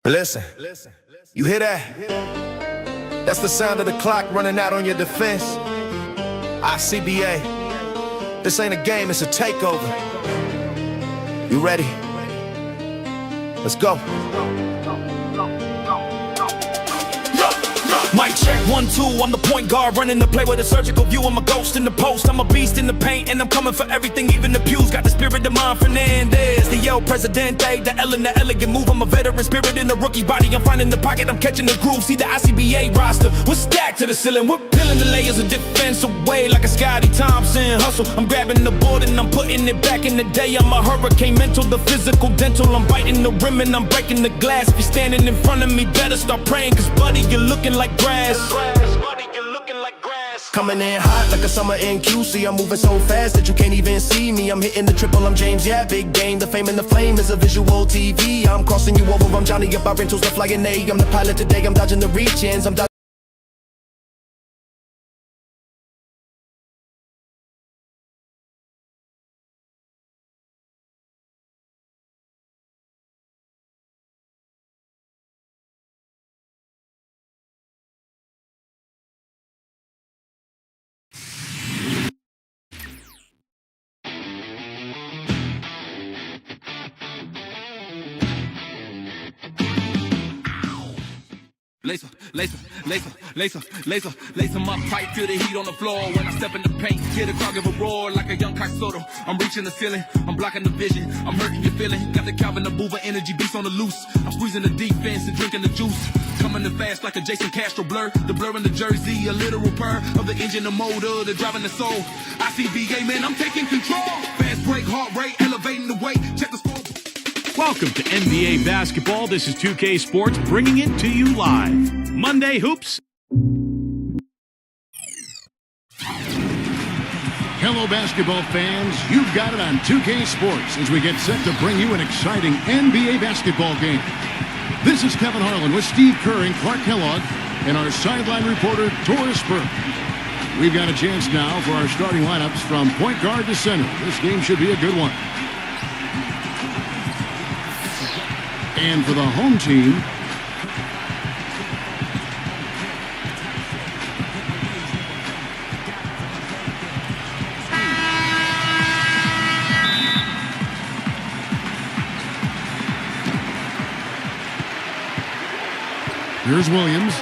Listen, you hear that? That's the sound of the clock running out on your defense. Icba. This ain't a game, it's a takeover. You ready? Let's go. Mic check, 1, 2, I'm the point guard running the play with a surgical view. I'm a ghost in the post, I'm a beast in the paint, and I'm coming for everything, even the pews. Got the spirit of Mine Fernandez, the El Presidente, the L and the elegant move. I'm a veteran spirit in the rookie body. I'm finding the pocket, I'm catching the groove. See the Icba roster, we're stacked to the ceiling. We're peeling the layers of defense away like a Scotty Thompson hustle. I'm grabbing the board and I'm putting it back in the day. I'm a hurricane mental, the physical dental. I'm biting the rim and I'm breaking the glass. If you're standing in front of me, better start praying, cause buddy, you're looking like grass. Coming in hot like a summer in QC. I'm moving so fast that you can't even see me. I'm hitting the triple, I'm James, yeah, big game. The fame and the flame is a visual TV. I'm crossing you over, I'm Johnny up our rentals, the flying A. I'm the pilot today, I'm dodging the reach-ins. I'm dodging. Lace 'em up tight, feel the heat on the floor. When I step in the paint, hear the crowd give a roar like a young Kai Soto. I'm reaching the ceiling, I'm blocking the vision, I'm hurting your feeling. Got the Calvin the Boover energy beats on the loose. I'm squeezing the defense and drinking the juice. Coming in fast like a Jason Castro blur. The blur in the jersey, a literal purr of the engine, the motor, the driving the soul. Icba, man, I'm taking control. Fast break, heart rate, elevating the weight. Check the score. Welcome to NBA basketball. This is 2K Sports bringing it to you live. Monday Hoops. Hello, basketball fans. You've got it on 2K Sports as we get set to bring you an exciting NBA basketball game. This is Kevin Harlan with Steve Kerr and Clark Kellogg and our sideline reporter, Doris Burke. We've got a chance now for our starting lineups from point guard to center. This game should be a good one. And for the home team, here's Williams.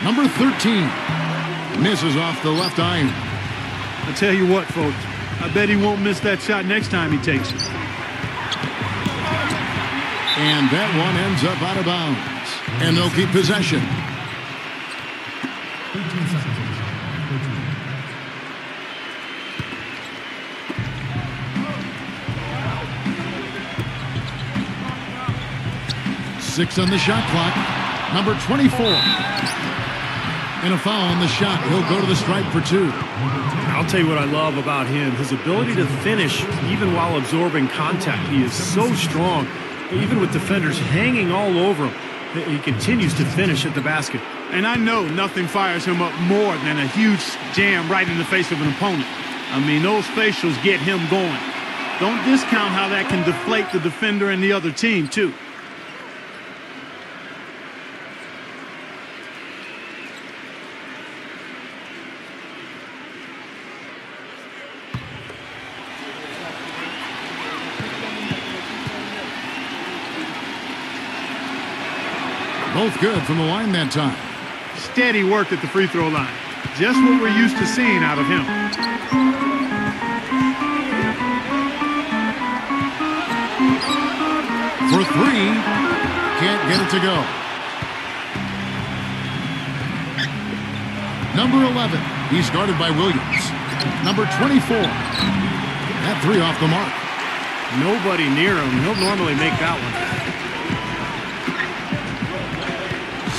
Number 13 misses off the left iron. I tell you what, folks, I bet he won't miss that shot next time he takes it. And that one ends up out of bounds. And they'll keep possession. Six on the shot clock. Number 24. And a foul on the shot. He'll go to the stripe for 2. I'll tell you what I love about him. His ability to finish even while absorbing contact. He is so strong. Even with defenders hanging all over him, he continues to finish at the basket. And I know nothing fires him up more than a huge jam right in the face of an opponent. I mean, those facials get him going. Don't discount how that can deflate the defender and the other team, too. Both good from the line that time. Steady work at the free throw line. Just what we're used to seeing out of him. For 3. Can't get it to go. Number 11. He's guarded by Williams. Number 24. That 3 off the mark. Nobody near him. He'll normally make that one.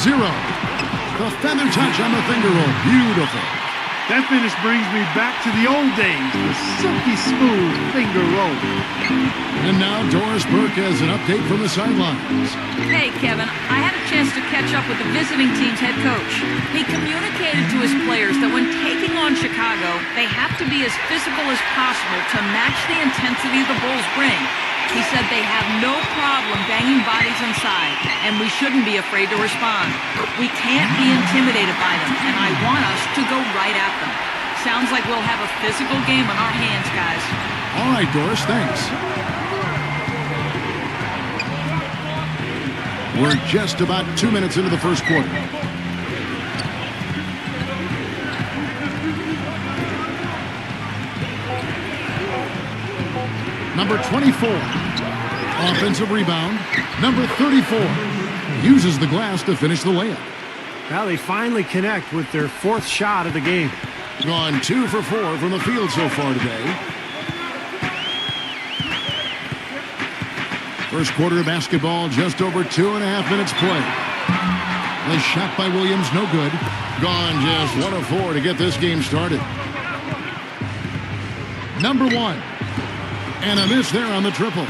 0. The feather touch on the finger roll. Beautiful. That finish brings me back to the old days, the silky smooth finger roll. And now Doris Burke has an update from the sidelines. Hey, Kevin, I had a chance to catch up with the visiting team's head coach. He communicated to his players that when taking on Chicago, they have to be as physical as possible to match the intensity the Bulls bring. He said they have no problem banging bodies inside, and we shouldn't be afraid to respond. We can't be intimidated by them, and I want us to go right at them. Sounds like we'll have a physical game on our hands, guys. All right, Doris, thanks. We're just about 2 minutes into the first quarter. Number 24, offensive rebound. Number 34 uses the glass to finish the layup. Now they finally connect with their fourth shot of the game. Gone 2 for 4 from the field so far today. First quarter of basketball, just over 2.5 minutes play. The shot by Williams, no good. Gone just 1 of 4 to get this game started. Number 1. And a miss there on the triple.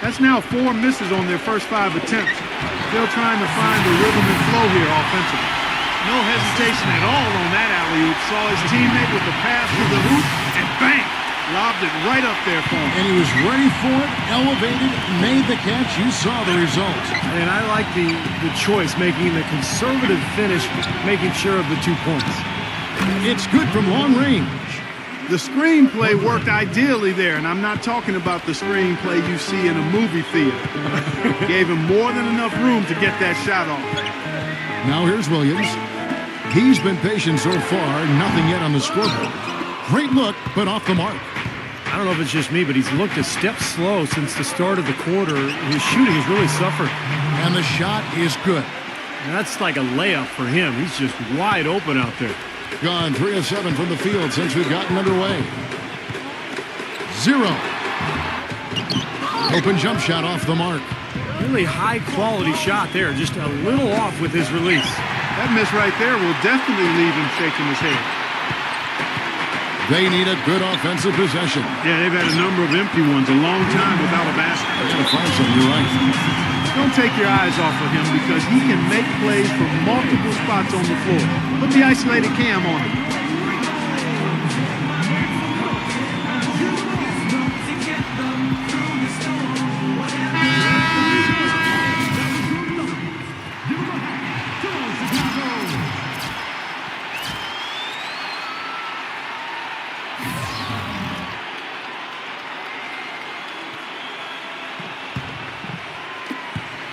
That's now 4 misses on their first 5 attempts. Still trying to find the rhythm and flow here offensively. No hesitation at all on that alley-oop. Saw his teammate with the pass to the hoop, and bang! Lobbed it right up there for him. And he was ready for it, elevated, made the catch. You saw the result. And I like the choice, making the conservative finish, making sure of the 2 points. It's good from long range. The screenplay worked ideally there, and I'm not talking about the screenplay you see in a movie theater. Gave him more than enough room to get that shot off. Now here's Williams. He's been patient so far, nothing yet on the scoreboard. Great look, but off the mark. I don't know if it's just me, but he's looked a step slow since the start of the quarter. His shooting has really suffered. And the shot is good. And that's like a layup for him. He's just wide open out there. Gone 3 of 7 from the field since we've gotten underway. 0. Open jump shot off the mark. Really high quality shot there, just a little off with his release. That miss right there will definitely leave him shaking his head. They need a good offensive possession. Yeah, they've had a number of empty ones, a long time without a basket. They're going to find some, you're right. Don't take your eyes off of him because he can make plays from multiple spots on the floor. Put the isolated cam on him.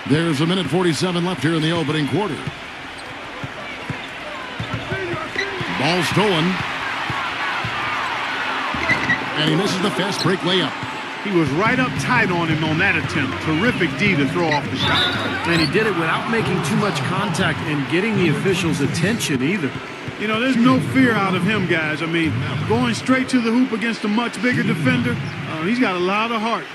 There's a minute 47 left here in the opening quarter. Ball stolen. And he misses the fast break layup. He was right up tight on him on that attempt. Terrific D to throw off the shot. And he did it without making too much contact and getting the officials' attention either. You know, there's no fear out of him, guys. I mean, going straight to the hoop against a much bigger defender, he's got a lot of heart.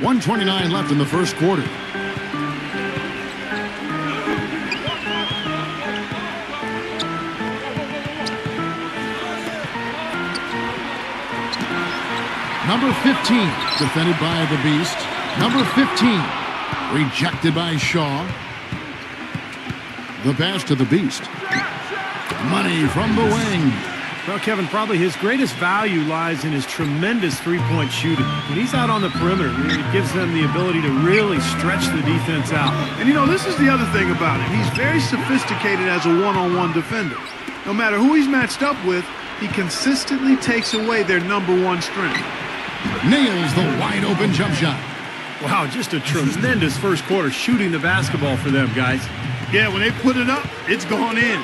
.129 left in the first quarter. Number 15, defended by the Beast. Number 15, rejected by Shaw. The pass to the Beast. Money from the wing. Well, Kevin, probably his greatest value lies in his tremendous three-point shooting. When he's out on the perimeter, it gives them the ability to really stretch the defense out. And, you know, this is the other thing about it. He's very sophisticated as a one-on-one defender. No matter who he's matched up with, he consistently takes away their number one strength. Nails the wide-open jump shot. Wow, just a tremendous first quarter shooting the basketball for them, guys. Yeah, when they put it up, it's gone in.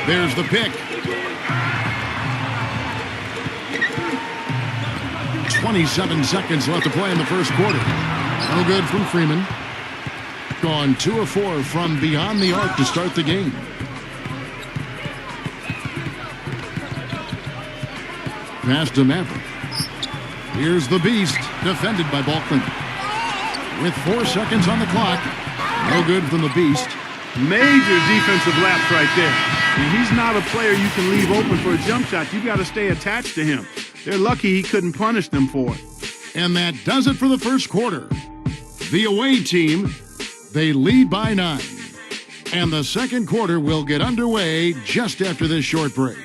There's the pick. 27 seconds left to play in the first quarter. No good from Freeman. Gone 2 of 4 from beyond the arc to start the game. Pass to Maverick. Here's the Beast, defended by Balkman. With 4 seconds on the clock. No good from the Beast. Major defensive lapse right there. And he's not a player you can leave open for a jump shot. You got to stay attached to him. They're lucky he couldn't punish them for it. And that does it for the first quarter. The away team, they lead by 9. And the second quarter will get underway just after this short break.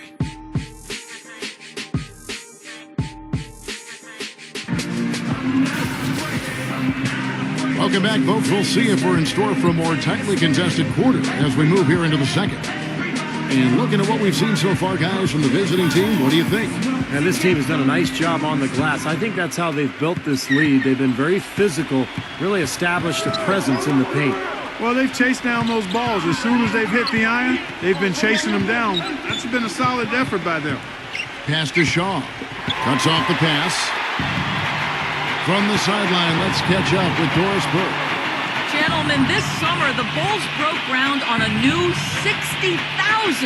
Welcome back, folks. We'll see if we're in store for a more tightly contested quarter as we move here into the second. And looking at what we've seen so far, guys, from the visiting team, what do you think? And this team has done a nice job on the glass. I think that's how they've built this lead. They've been very physical, really established a presence in the paint. Well, they've chased down those balls. As soon as they've hit the iron, they've been chasing them down. That's been a solid effort by them. Pass to Shaw. Cuts off the pass. From the sideline, let's catch up with Doris Burke. Gentlemen, this summer the Bulls broke ground on a new 60,000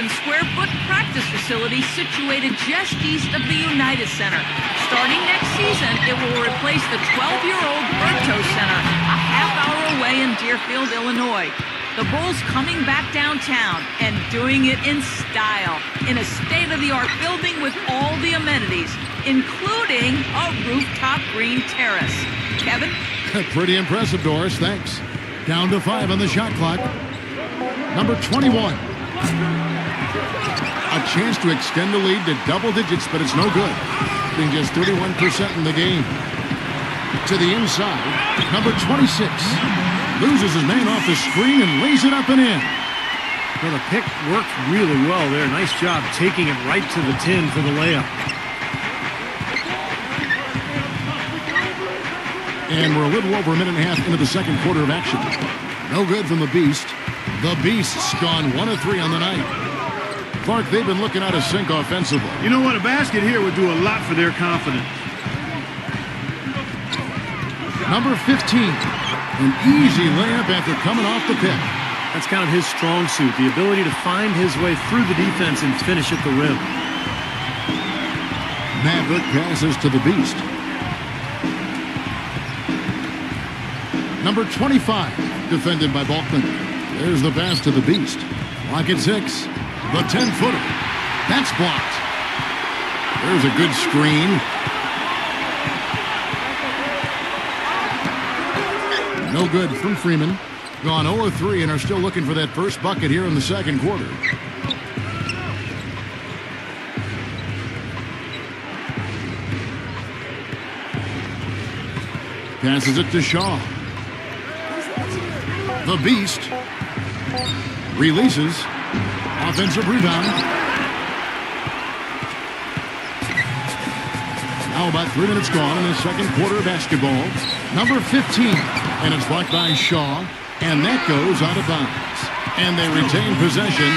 square foot practice facility situated just east of the United Center. Starting next season, it will replace the 12-year-old Berto Center, a half-hour away in Deerfield, Illinois. The Bulls coming back downtown and doing it in style, in a state-of-the-art building with all the amenities, including a rooftop green terrace. Kevin? Pretty impressive, Doris. Thanks. Down to 5 on the shot clock. Number 21. A chance to extend the lead to double digits, but it's no good. Being just 31% in the game. To the inside. Number 26. Loses his man off the screen and lays it up and in. Well, the pick worked really well there. Nice job taking it right to the tin for the layup. And we're a little over a minute and a half into the second quarter of action. No good from the Beast. The Beast's gone 1 of 3 on the night. Clark, they've been looking out of sync offensively. You know what? A basket here would do a lot for their confidence. Number 15. An easy layup after coming off the pick. That's kind of his strong suit, the ability to find his way through the defense and finish at the rim. Maverick passes to the Beast. Number 25, defended by Balkman. There's the pass to the Beast. Lock at 6. The 10-footer. That's blocked. There's a good screen. No good from Freeman. Gone 0-3 and are still looking for that first bucket here in the second quarter. Passes it to Shaw. The Beast releases. Offensive rebound. Now about 3 minutes gone in the second quarter of basketball. Number 15. And it's blocked by Shaw. And that goes out of bounds. And they retain possession.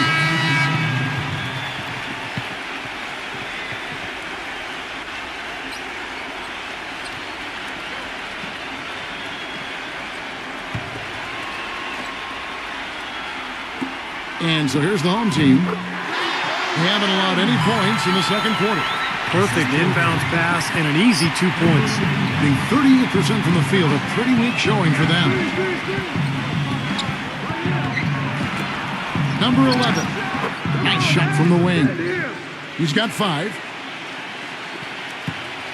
And so here's the home team. They haven't allowed any points in the second quarter. Perfect inbounds pass and an easy 2 points. Being 38% from the field, a pretty weak showing for them. Number 11. Nice shot from the wing. He's got 5.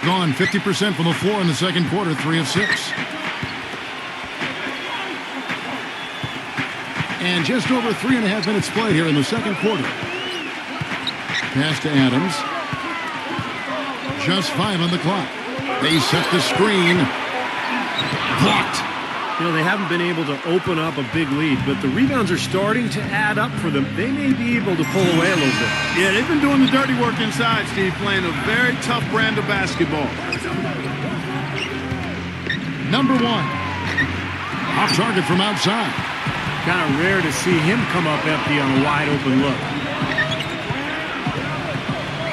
Gone 50% from the floor in the second quarter, 3 of 6. And just over 3.5 minutes played here in the second quarter. Pass to Adams. Just 5 on the clock. They set the screen. Blocked. You know, they haven't been able to open up a big lead, but the rebounds are starting to add up for them. They may be able to pull away a little bit. Yeah, they've been doing the dirty work inside, Steve, playing a very tough brand of basketball. Number 1. Off target from outside. Kind of rare to see him come up empty on a wide open look.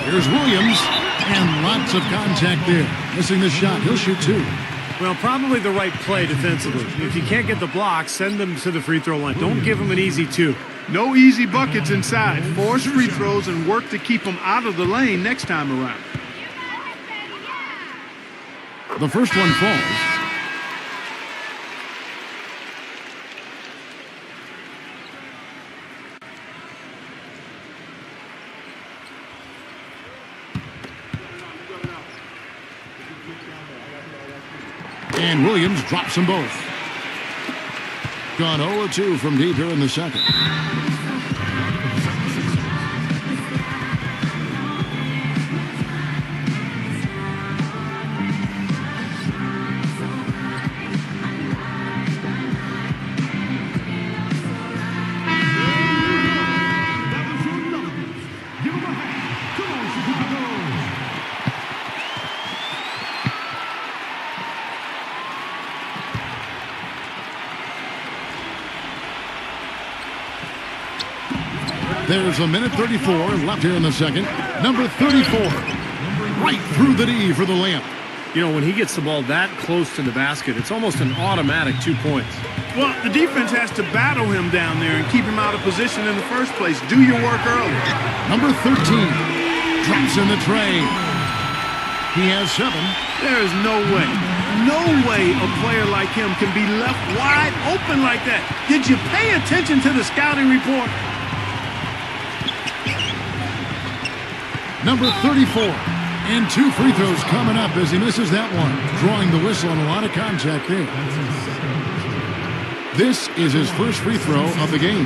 Here's Williams. And lots of contact there. Missing the shot. He'll shoot 2. Well, probably the right play defensively. If you can't get the block, send them to the free throw line. Don't give them an easy 2. No easy buckets inside. Force free throws and work to keep them out of the lane next time around. The first one falls. And Williams drops them both. Gone 0-2 from deep here in the second. There's a minute 34 left here in the second. Number 34, right through the D for the layup. You know, when he gets the ball that close to the basket, it's almost an automatic 2 points. Well, the defense has to battle him down there and keep him out of position in the first place. Do your work early. Number 13, drops in the tray. He has 7. There is no way a player like him can be left wide open like that. Did you pay attention to the scouting report? Number 34, and 2 free throws coming up as he misses that one. Drawing the whistle and a lot of contact there. This is his first free throw of the game.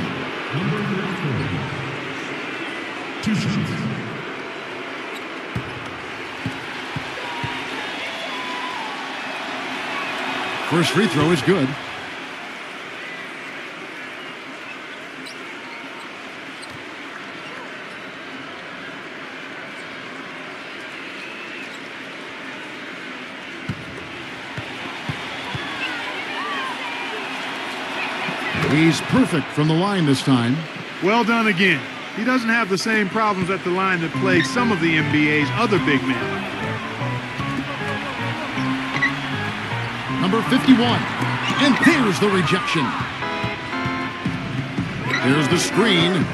First free throw is good. He's perfect from the line this time. Well done again. He doesn't have the same problems at the line that plague some of the NBA's other big men. Number 51. And there's the rejection. There's the screen.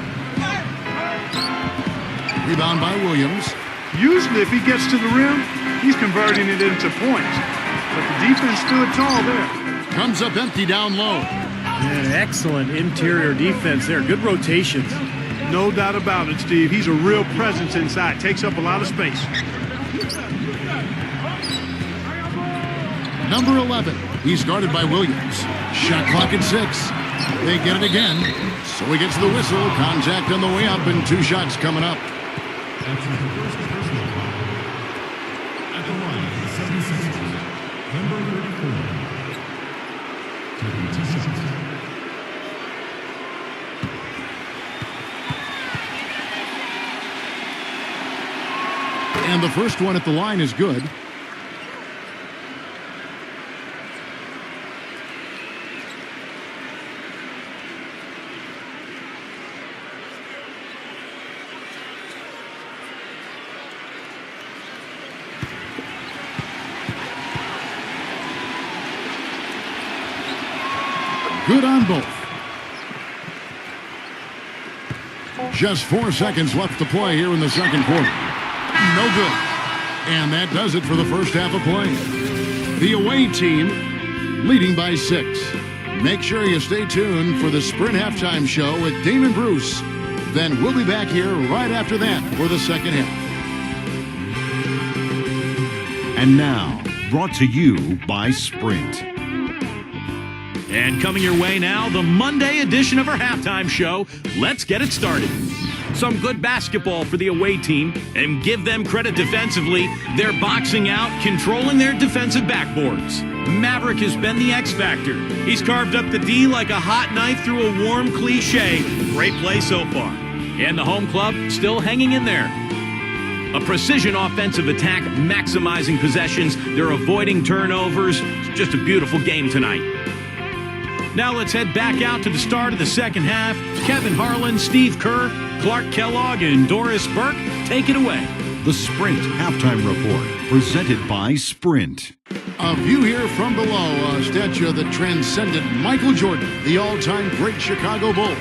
Rebound by Williams. Usually if he gets to the rim, he's converting it into points. But the defense stood tall there. Comes up empty down low. Man, excellent interior defense there. Good rotations. No doubt about it, Steve. He's a real presence inside. Takes up a lot of space. Number 11. He's guarded by Williams. Shot clock at 6. They get it again. So he gets the whistle. Contact on the way up and 2 shots coming up. At the line, 76, number 34. Taking 2 shots. And the first one at the line is good. Good on both. Just 4 seconds left to play here in the second quarter. No good. And that does it for the first half of play. The away team leading by 6. Make sure you stay tuned for the Sprint Halftime Show with Damon Bruce. Then we'll be back here right after that for the second half. And now, brought to you by Sprint. And coming your way now, the Monday edition of our halftime show. Let's get it started. Some good basketball for the away team, and give them credit defensively. They're boxing out, controlling their defensive backboards. Maverick has been the X factor. He's carved up the D like a hot knife through a warm cliche. Great play so far. And the home club still hanging in there. A precision offensive attack, maximizing possessions. They're avoiding turnovers. It's just a beautiful game tonight. Now let's head back out to the start of the second half. Kevin Harlan, Steve Kerr, Clark Kellogg, and Doris Burke, take it away. The Sprint Halftime Report, presented by Sprint. A view here from below, a statue that transcended Michael Jordan, the all-time great Chicago Bull.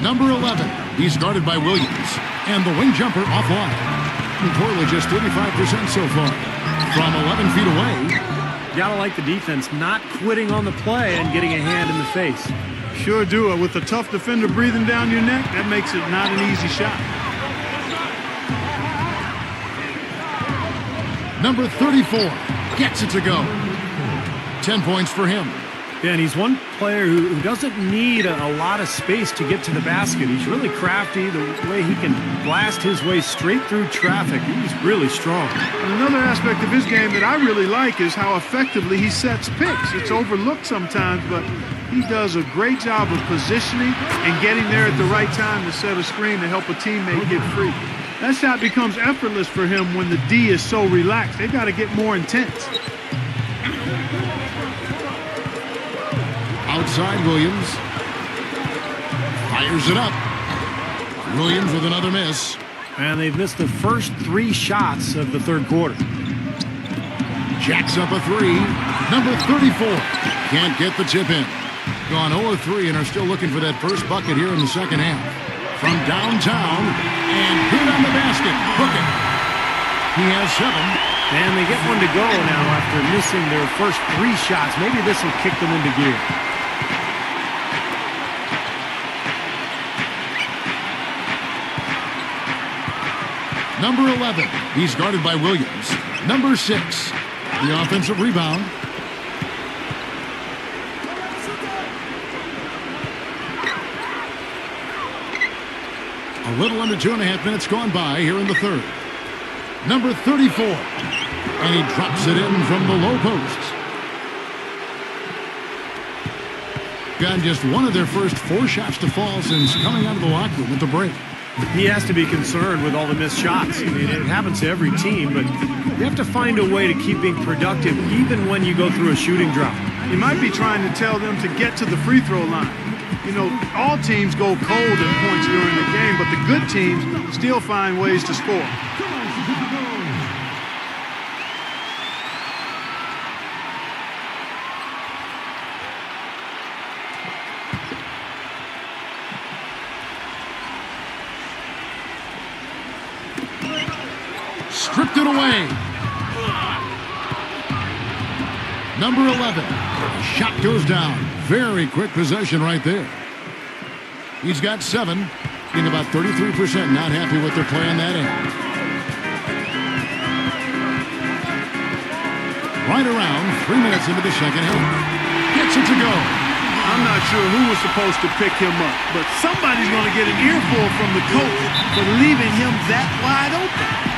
Number 11, he's guarded by Williams. And the wing jumper offline. Portland just 35% so far. From 11 feet away. Gotta like the defense not quitting on the play and getting a hand in the face. Sure do it. With a tough defender breathing down your neck, that makes it not an easy shot. Number 34 gets it to go. 10 points for him. Yeah, and he's one player who doesn't need a lot of space to get to the basket. He's really crafty. The way he can blast his way straight through traffic, he's really strong. And another aspect of his game that I really like is how effectively he sets picks. It's overlooked sometimes, but he does a great job of positioning and getting there at the right time to set a screen to help a teammate get free. That shot becomes effortless for him when the D is so relaxed. They've got to get more intense. Outside Williams. Fires it up. Williams with another miss. And they've missed the first 3 shots of the third quarter. Jacks up a 3. Number 34 can't get the tip in. Gone 0-3 and are still looking for that first bucket here in the second half. From downtown and good on the basket. Book it. He has 7. And they get one to go now after missing their first 3 shots. Maybe this will kick them into gear. Number 11, he's guarded by Williams. Number 6, the offensive rebound. A little under 2.5 minutes gone by here in the third. Number 34, and he drops it in from the low post. Got just one of their first 4 shots to fall since coming out of the locker room at the break. He has to be concerned with all the missed shots. I mean, it happens to every team, but you have to find a way to keep being productive even when you go through a shooting drought. You might be trying to tell them to get to the free throw line. You know, all teams go cold at points during the game, but the good teams still find ways to score. Stripped it away. Number 11. Shot goes down. Very quick possession right there. He's got 7. Being about 33%. Not happy with their play on that end. Right around 3 minutes into the second half. Gets it to go. I'm not sure who was supposed to pick him up, but somebody's going to get an earful from the coach for leaving him that wide open.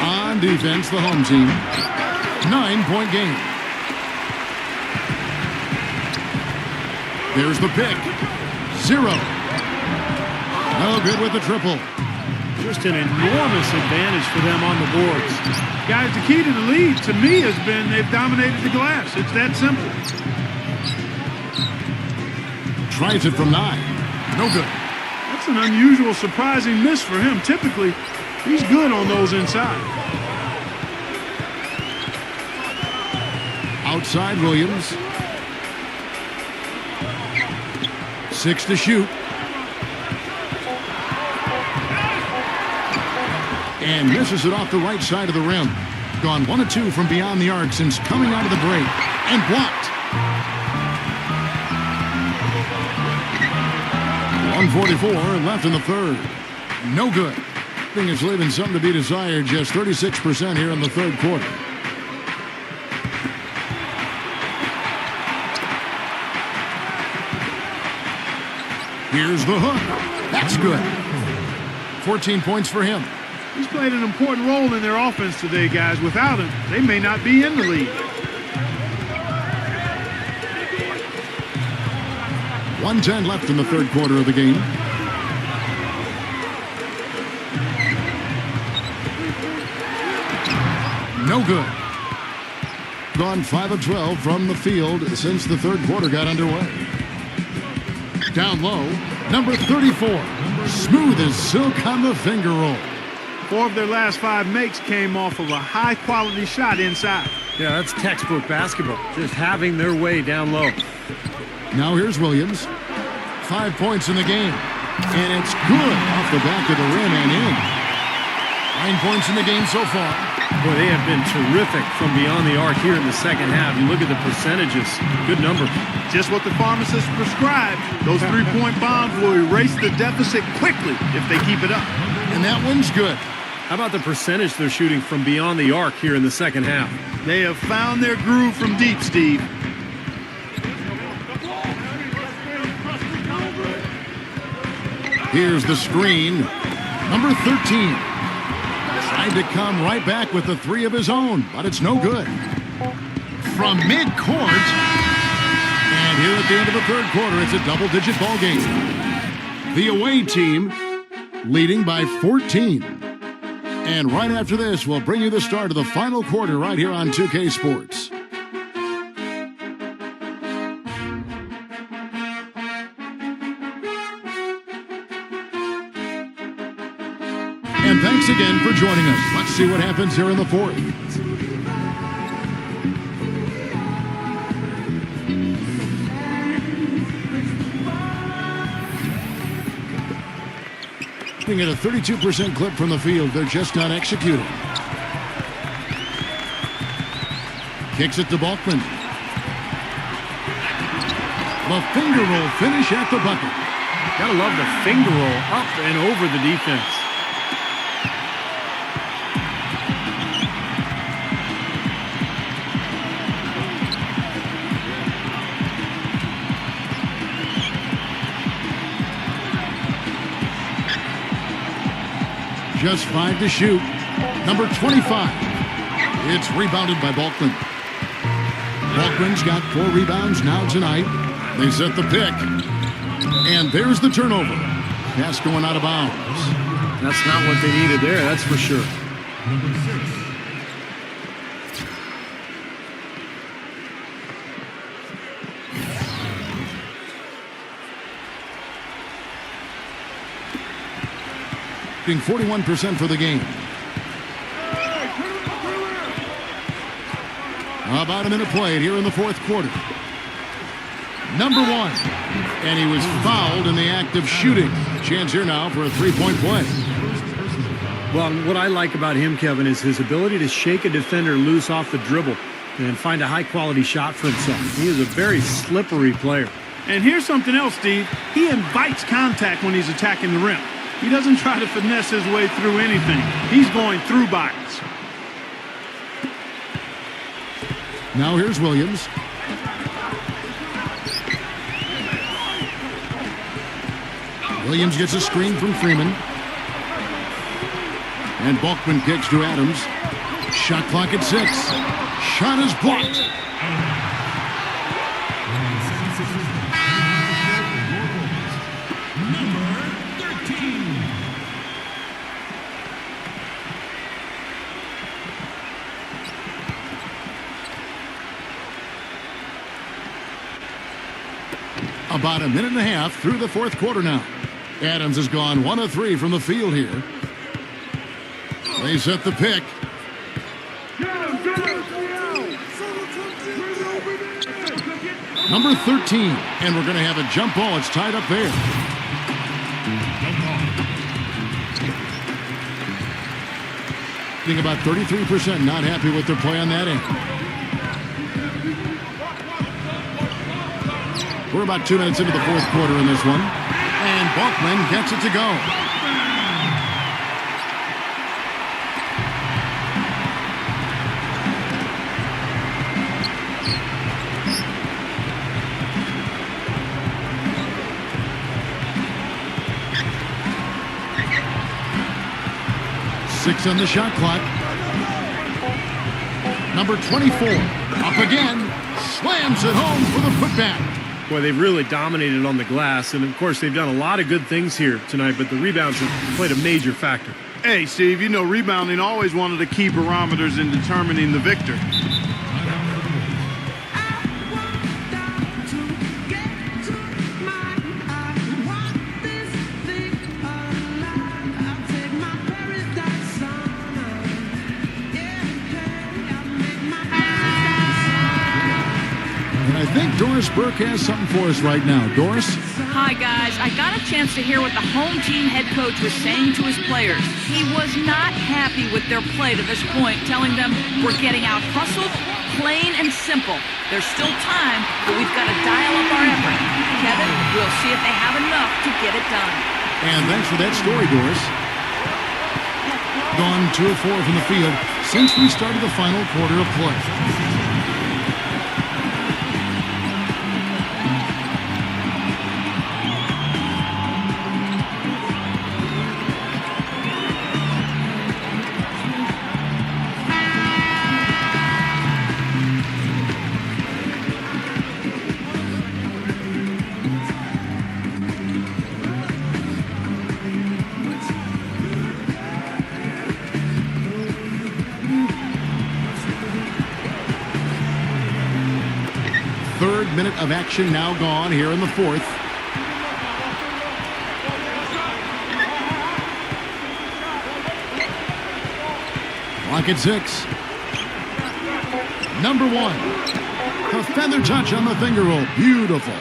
On defense, the home team. 9-point game. There's the pick. 0. No good with the triple. Just an enormous advantage for them on the boards. Guys, the key to the lead, to me, has been they've dominated the glass. It's that simple. Tries it from 9. No good. That's an unusual, surprising miss for him. Typically, he's good on those inside. Outside Williams. 6 to shoot. And misses it off the right side of the rim. Gone 1 of 2 from beyond the arc since coming out of the break. And blocked. 1:44 left in the third. No good. Thing is leaving some to be desired. Just 36% here in the third quarter. Here's the hook. That's good. 14 points for him. He's played an important role in their offense today, guys. Without him, they may not be in the lead. 1:10 left in the third quarter of the game. No good. Gone 5 of 12 from the field since the third quarter got underway. Down low, number 34. Smooth as silk on the finger roll. 4 of their last 5 makes came off of a high-quality shot inside. Yeah, that's textbook basketball. Just having their way down low. Now here's Williams. 5 points in the game. And it's good off the back of the rim and in. 9 points in the game so far. Boy, they have been terrific from beyond the arc here in the second half. You look at the percentages. Good number. Just what the pharmacist prescribed. Those 3-point bombs will erase the deficit quickly if they keep it up. And that one's good. How about the percentage they're shooting from beyond the arc here in the second half? They have found their groove from deep, Steve. Here's the screen. Number 13. Tried to come right back with the 3 of his own, but it's no good. From midcourt. And here at the end of the third quarter, it's a double-digit ball game. The away team leading by 14. And right after this, we'll bring you the start of the final quarter right here on 2K Sports. And thanks again for joining us. Let's see what happens here in the fourth. At a 32% clip from the field, they're just not executing. Kicks it to Balkman. The finger roll finish at the bucket. Gotta love the finger roll up and over the defense. Just 5 to shoot. Number 25. It's rebounded by Balkman. Balkman's got 4 rebounds now tonight. They set the pick. And there's the turnover. Pass going out of bounds. That's not what they needed there, that's for sure. Number 6. Shooting 41% for the game. About a minute played here in the fourth quarter. Number 1. And he was fouled in the act of shooting. Chance here now for a 3-point play. Well, what I like about him, Kevin, is his ability to shake a defender loose off the dribble and find a high-quality shot for himself. He is a very slippery player. And here's something else, Steve. He invites contact when he's attacking the rim. He doesn't try to finesse his way through anything. He's going through bodies. Now here's Williams. Williams gets a screen from Freeman. And Balkman kicks to Adams. Shot clock at 6. Shot is blocked. About a minute and a half through the fourth quarter now. Adams has gone 1 of 3 from the field here. They set the pick. Number 13. And we're going to have a jump ball. It's tied up there. Think about 33% not happy with their play on that end. We're about 2 minutes into the fourth quarter in this one. And Balkman gets it to go. Six on the shot clock. Number 24. Up again. Slams it home for the putback. Boy, they've really dominated on the glass, and of course they've done a lot of good things here tonight, but the rebounds have played a major factor. Hey, Steve, you know rebounding always one of the key barometers in determining the victor. I think Doris Burke has something for us right now. Doris? Hi, guys. I got a chance to hear what the home team head coach was saying to his players. He was not happy with their play to this point, telling them, we're getting out hustled, plain and simple. There's still time, but we've got to dial up our effort. Kevin, we'll see if they have enough to get it done. And thanks for that story, Doris. Gone 2 of 4 from the field since we started the final quarter of play. Third minute of action now gone here in the fourth. Clock at 6. Number 1. The feather touch on the finger roll. Beautiful.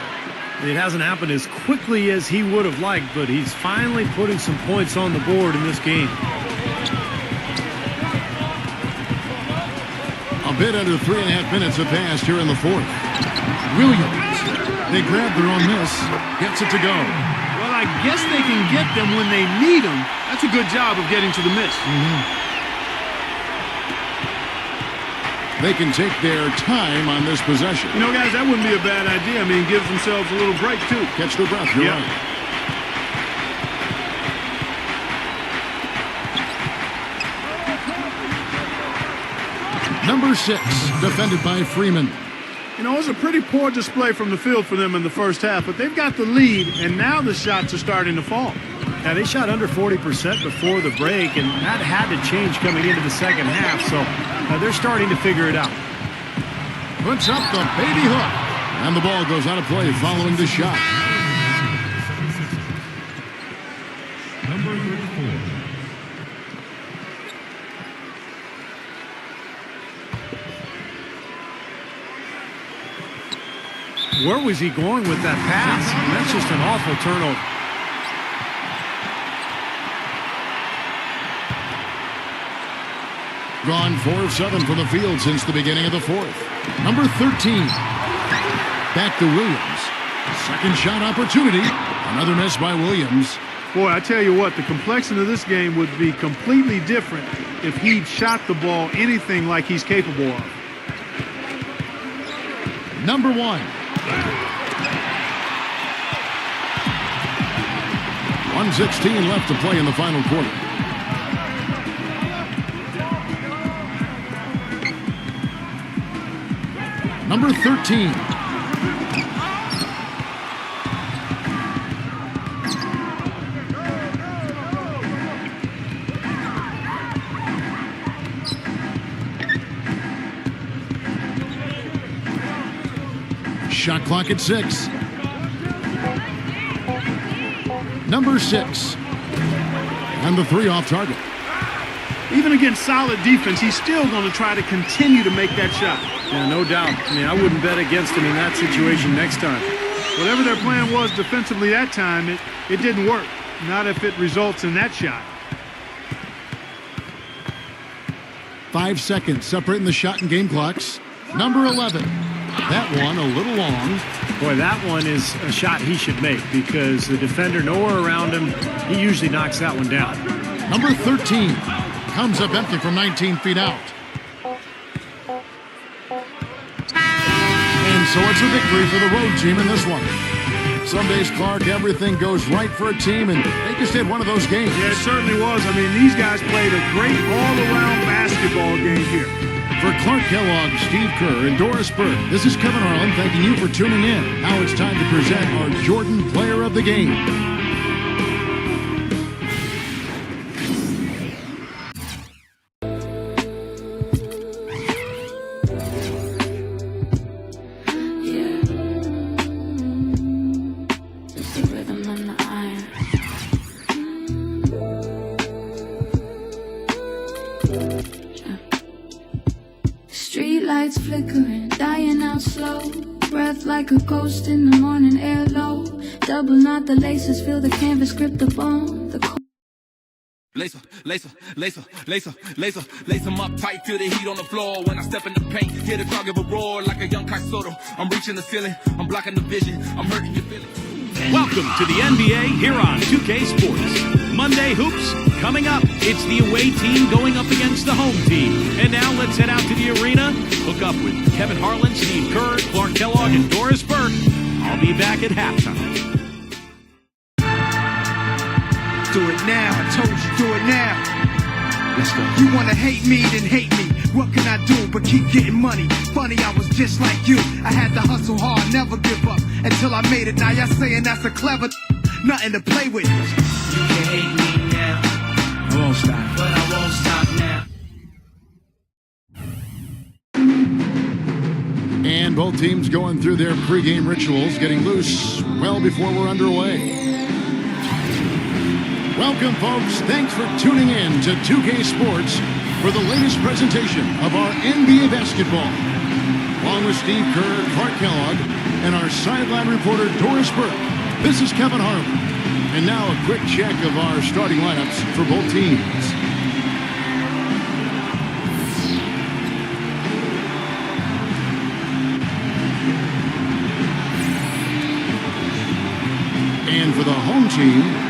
It hasn't happened as quickly as he would have liked, but he's finally putting some points on the board in this game. A bit under 3.5 minutes have passed here in the fourth. Williams. They grab their own miss. Gets it to go. Well, I guess they can get them when they need them. That's a good job of getting to the miss. They can take their time on this possession. You know, guys, that wouldn't be a bad idea. I mean, gives themselves a little break, too. Catch their breath. You're right. Number 6, defended by Freeman. You know, it was a pretty poor display from the field for them in the first half, but they've got the lead, and now the shots are starting to fall. Now, they shot under 40% before the break, and that had to change coming into the second half, so they're starting to figure it out. Puts up the baby hook, and the ball goes out of play following the shot. Number 34. Where was he going with that pass? That's just an awful turnover. Gone 4 of 7 from the field since the beginning of the fourth. Number 13. Back to Williams. Second shot opportunity. Another miss by Williams. Boy, I tell you what, the complexion of this game would be completely different if he'd shot the ball anything like he's capable of. Number 1. 1:16 left to play in the final quarter. Number 13. Shot clock at 6. Number 6. And the 3 off target. Even against solid defense, he's still going to try to continue to make that shot. Yeah, no doubt. I mean, I wouldn't bet against him in that situation next time. Whatever their plan was defensively that time, it didn't work. Not if it results in that shot. 5 seconds separating the shot and game clocks. Number 11. That one a little long. Boy, that one is a shot he should make because the defender nowhere around him, he usually knocks that one down. Number 13 comes up empty from 19 feet out. And so it's a victory for the road team in this one. Some days, Clark, everything goes right for a team, and they just had one of those games. Yeah, it certainly was. I mean, these guys played a great all-around basketball game here. For Clark Kellogg, Steve Kerr, and Doris Burke, this is Kevin Harlan thanking you for tuning in. Now it's time to present our Jordan Player of the Game. Lights flickering, dying out slow. Breath like a ghost in the morning air low. Double knot the laces, feel the canvas grip the bone. Lacer, lacer, lacer, lacer, lacer, lace them up tight, feel the heat on the floor. When I step in the paint, hear the crowd give a roar like a young Kai Soto. I'm reaching the ceiling, I'm blocking the vision, I'm hurting your feelings. Welcome to the NBA here on 2K Sports. Monday Hoops coming up. It's the away team going up against the home team. And now let's head out to the arena, hook up with Kevin Harlan, Steve Kerr, Clark Kellogg, and Doris Burke. I'll be back at halftime. Do it now, I told you, do it now. Let's go. You wanna hate me, then hate me. What can I do but keep getting money? Funny, I was just like you. I had to hustle hard, never give up until I made it. Now y'all saying that's a clever nothing to play with. You can hate me now, I won't stop, but I won't stop now. And both teams going through their pregame rituals, getting loose well before we're underway. Welcome, folks. Thanks for tuning in to 2K Sports for the latest presentation of our NBA basketball. Along with Steve Kerr, Clark Kellogg, and our sideline reporter, Doris Burke, this is Kevin Harlan. And now a quick check of our starting lineups for both teams. And for the home team,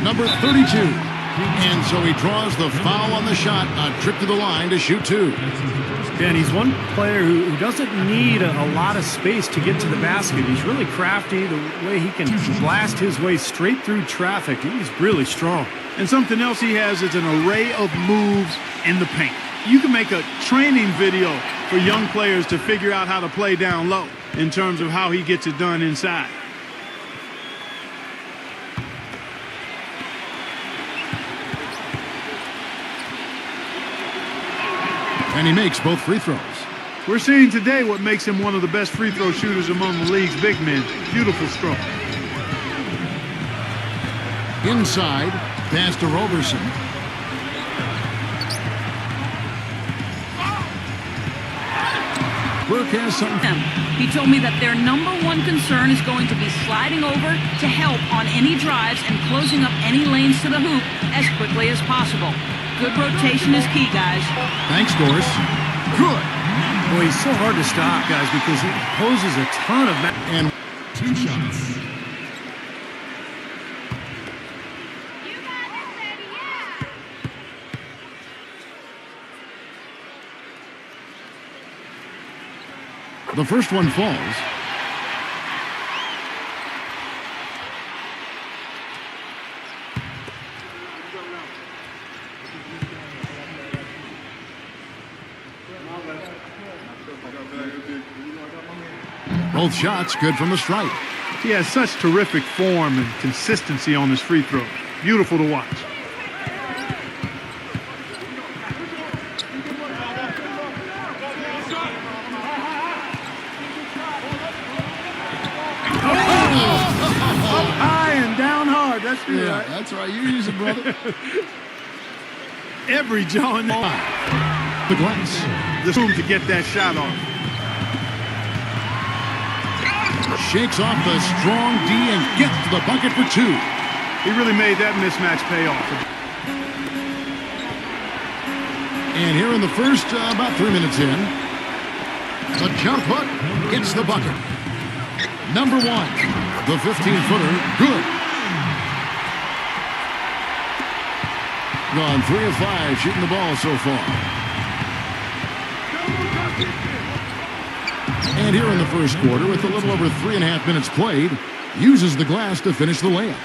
number 32. And so he draws the foul on the shot, a trip to the line to shoot two. And he's one player who doesn't need a lot of space to get to the basket. He's really crafty. The way he can blast his way straight through traffic, he's really strong. And something else he has is an array of moves in the paint. You can make a training video for young players to figure out how to play down low in terms of how he gets it done inside. And he makes both free throws. We're seeing today what makes him one of the best free throw shooters among the league's big men. Beautiful stroke. Inside, pass to Roberson. Burke has something. He told me that their number one concern is going to be sliding over to help on any drives and closing up any lanes to the hoop as quickly as possible. Good rotation is key, guys. Thanks, Doris. Good. Boy, he's so hard to stop, guys, because he poses a ton of... And 2 shots. The first one falls. Both shots good from the stripe. He has such terrific form and consistency on his free throw. Beautiful to watch. Up high and down hard. That's You're Yeah, right. that's right. You use it, brother. Every jaw in The glass. the room to get that shot off. Shakes off the strong D and gets to the bucket for two. He really made that mismatch pay off. And here in the first, about 3 minutes in, the jump hook hits the bucket. Number one, the 15-footer, good. Gone 3 of 5 shooting the ball so far. And here in the first quarter, with a little over 3.5 minutes played, uses the glass to finish the layup.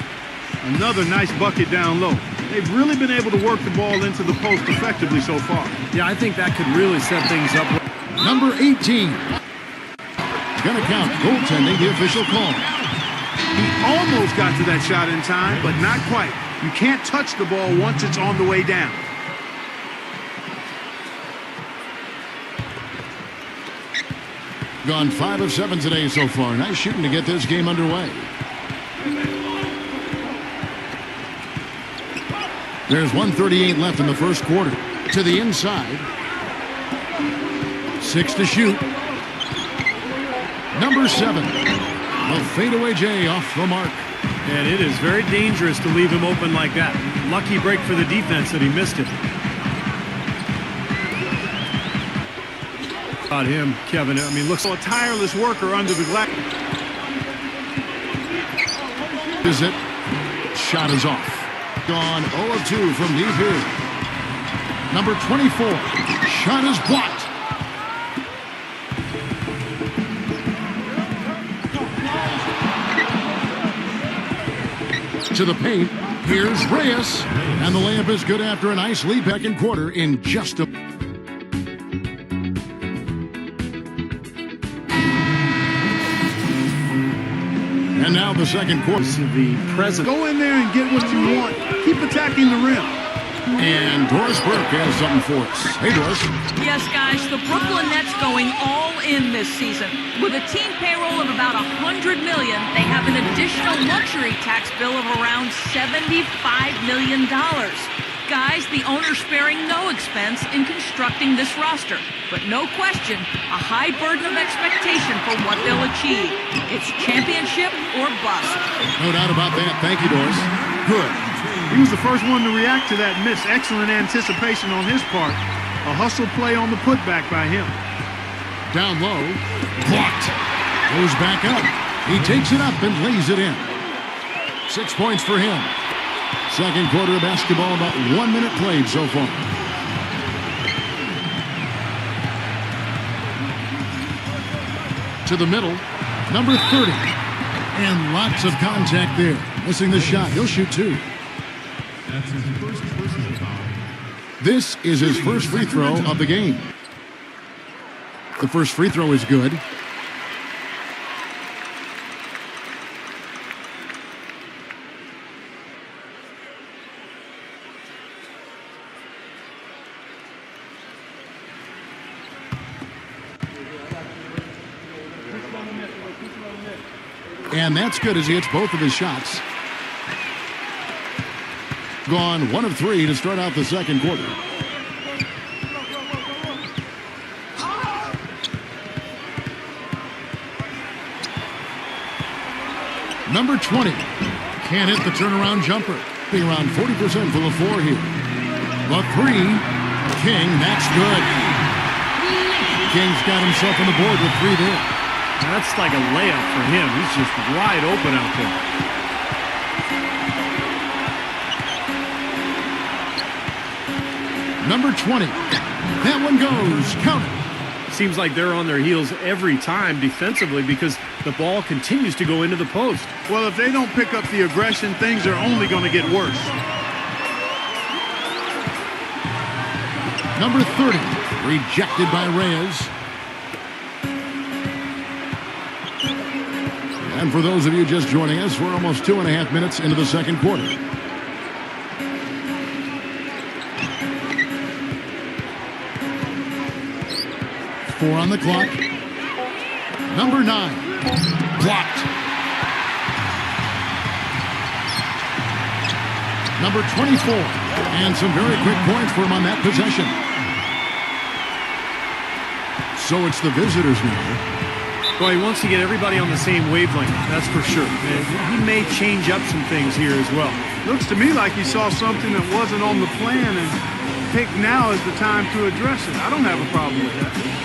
Another nice bucket down low. They've really been able to work the ball into the post effectively so far. Yeah, I think that could really set things up. Number 18. Gonna count goaltending, the official call. He almost got to that shot in time, but not quite. You can't touch the ball once it's on the way down. Gone 5 of 7 today so far. Nice shooting to get this game underway. There's 1:38 left in the first quarter. To the inside. 6 to shoot. Number 7. A fadeaway J off the mark. And it is very dangerous to leave him open like that. Lucky break for the defense that he missed it. About him, Kevin. I mean, looks So a tireless worker under the glass. Is it? Shot is off. Gone 0 of 2 from deep here. Number 24. Shot is blocked. To the paint. Here's Reyes. And the layup is good after a nice lead back in quarter in just a... And now the second quarter. the present. Go in there and get what you want. Keep attacking the rim. And Doris Burke has something for us. Hey, Doris. Yes, guys, the Brooklyn Nets going all in this season. With a team payroll of about $100 million, they have an additional luxury tax bill of around $75 million. Guys, the owner's sparing no expense in constructing this roster. But no question, a high burden of expectation for what they'll achieve. It's championship or bust. No doubt about that. Thank you, Doris. Good. He was the first one to react to that miss. Excellent anticipation on his part. A hustle play on the putback by him. Down low. Blocked. Goes back up. He takes it up and lays it in. 6 points for him. Second quarter of basketball, about 1 minute played so far. To the middle, number 30. And lots of contact there. Missing the shot. He'll shoot 2. That's his first personal foul. This is his first free throw of the game. The first free throw is good. And that's good as he hits both of his shots. Gone 1 of 3 to start out the second quarter. Number 20 can't hit the turnaround jumper. Being around 40% for the 4 here. The 3, King, that's good. King's got himself on the board with 3 there. That's like a layup for him. He's just wide open out there. Number 20. That one goes. Count it. Seems like they're on their heels every time defensively because the ball continues to go into the post. Well, if they don't pick up the aggression, things are only going to get worse. Number 30. Rejected by Reyes. And for those of you just joining us, we're almost 2.5 minutes into the second quarter. Four on the clock. Number 9. Blocked. Number 24. And some very quick points for him on that possession. So it's the visitors now. Well, he wants to get everybody on the same wavelength, that's for sure. And he may change up some things here as well. Looks to me like he saw something that wasn't on the plan and picked now is the time to address it. I don't have a problem with that.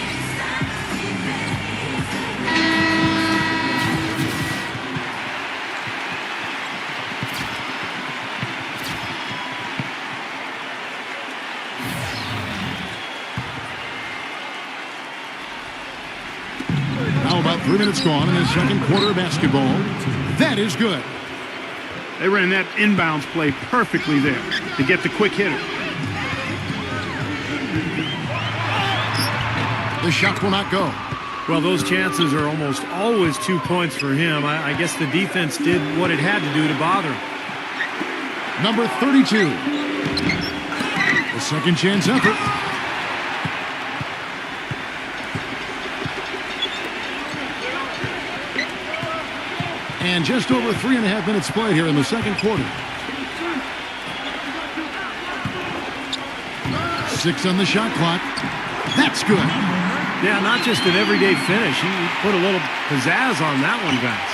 Now about 3 minutes gone in the second quarter of basketball. That is good. They ran that inbounds play perfectly there to get the quick hitter. The shot will not go. Well, those chances are almost always 2 points for him. I guess the defense did what it had to do to bother him. Number 32. The second chance effort. And just over 3.5 minutes played here in the second quarter. 6 on the shot clock. That's good. Yeah, not just an everyday finish. He put a little pizzazz on that one, guys.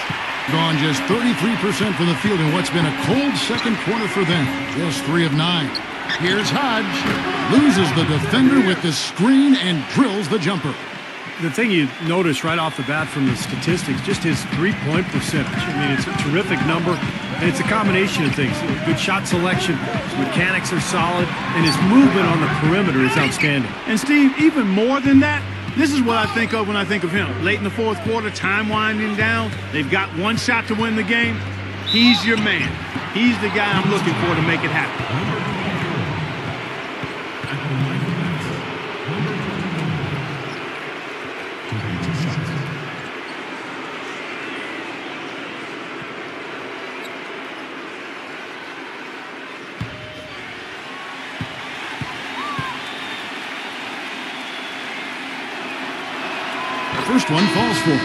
Gone just 33% from the field in what's been a cold second quarter for them. Just 3 of 9. Here's Hodge. Loses the defender with the screen and drills the jumper. The thing you notice right off the bat from the statistics, just his three-point percentage. I mean, it's a terrific number, and it's a combination of things. Good shot selection, his mechanics are solid, and his movement on the perimeter is outstanding. And Steve, even more than that, this is what I think of when I think of him. Late in the fourth quarter, time winding down. They've got one shot to win the game. He's your man. He's the guy I'm looking for to make it happen. First one falls for him.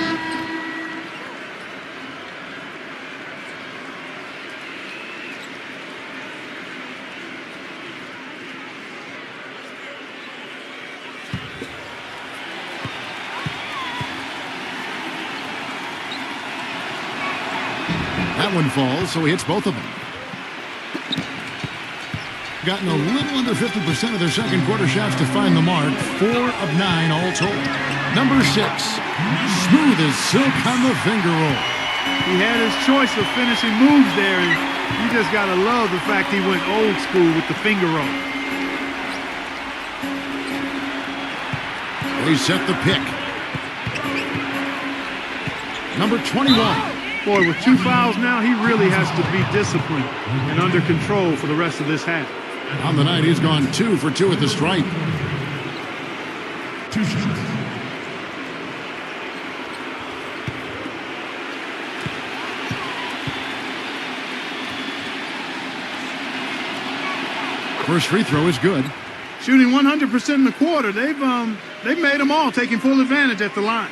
That one falls, so he hits both of them. Gotten a little under 50% of their second quarter shots to find the mark. 4 of 9 all told. Number 6, smooth as silk on the finger roll. He had his choice of finishing moves there, and you just got to love the fact he went old school with the finger roll. They set the pick. Number 21. Boy, with 2 fouls now, he really has to be disciplined and under control for the rest of this half. On the night, he's gone 2 for 2 at the stripe. 2 shots. First free throw is good. Shooting 100% in the quarter. They've made them all, taking full advantage at the line.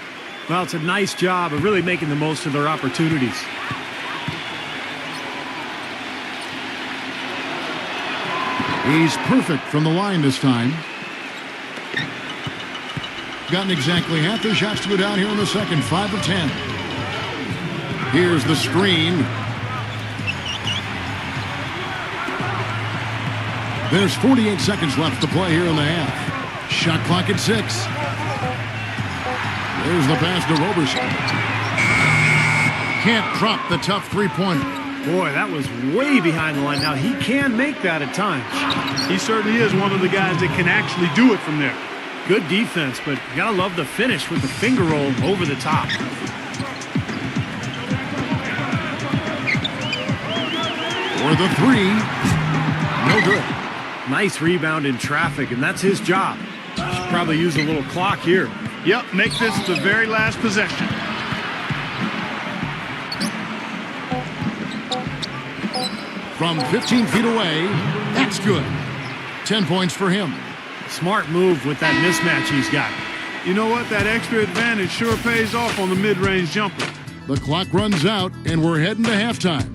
Well, it's a nice job of really making the most of their opportunities. He's perfect from the line this time. Gotten exactly half their shots to go down here in the second. 5 of 10. Here's the screen. There's 48 seconds left to play here in the half. Shot clock at 6. There's the pass to Roberson. Can't drop the tough three-pointer. Boy, that was way behind the line. Now, he can make that at times. He certainly is one of the guys that can actually do it from there. Good defense, but you gotta love the finish with the finger roll over the top. For the 3. No good. Nice rebound in traffic, and that's his job. Should probably use a little clock here. Yep, make this the very last possession. From 15 feet away, that's good. 10 points for him. Smart move with that mismatch he's got. You know what? That extra advantage sure pays off on the mid-range jumper. The clock runs out, and we're heading to halftime.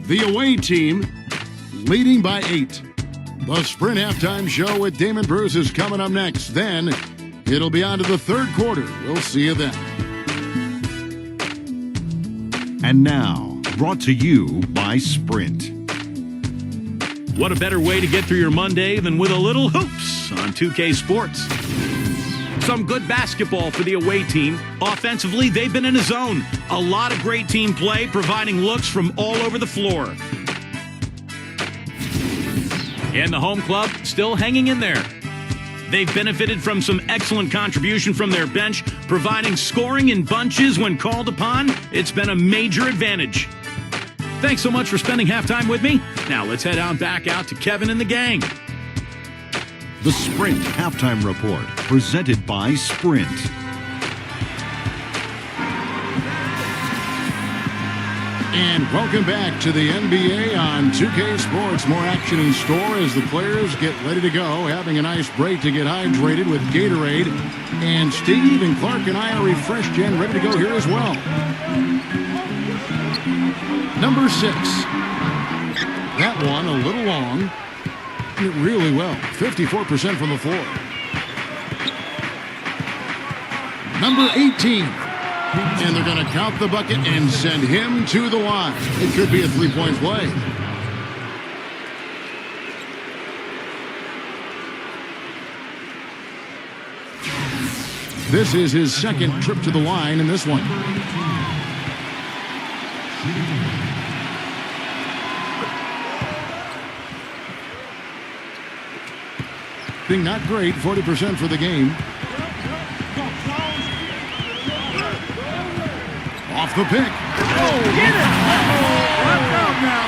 The away team leading by 8. The Sprint Halftime Show with Damon Bruce is coming up next. Then it'll be on to the third quarter. We'll see you then. And now, brought to you by Sprint. What a better way to get through your Monday than with a little hoops on 2K Sports. Some good basketball for the away team. Offensively, they've been in a zone. A lot of great team play, providing looks from all over the floor. And the home club still hanging in there. They've benefited from some excellent contribution from their bench, providing scoring in bunches when called upon. It's been a major advantage. Thanks so much for spending halftime with me. Now let's head on back out to Kevin and the gang. The Sprint Halftime Report, presented by Sprint. And welcome back to the NBA on 2K Sports. More action in store as the players get ready to go, having a nice break to get hydrated with Gatorade. And Steve and Clark and I are refreshed and ready to go here as well. Number 6. That one a little long. It really well. 54% from the floor. Number 18. And they're going to count the bucket and send him to the line. It could be a three-point play. This is his second trip to the line in this one. Being not great, 40% for the game. Off the pick. Oh, get it! Watch out now.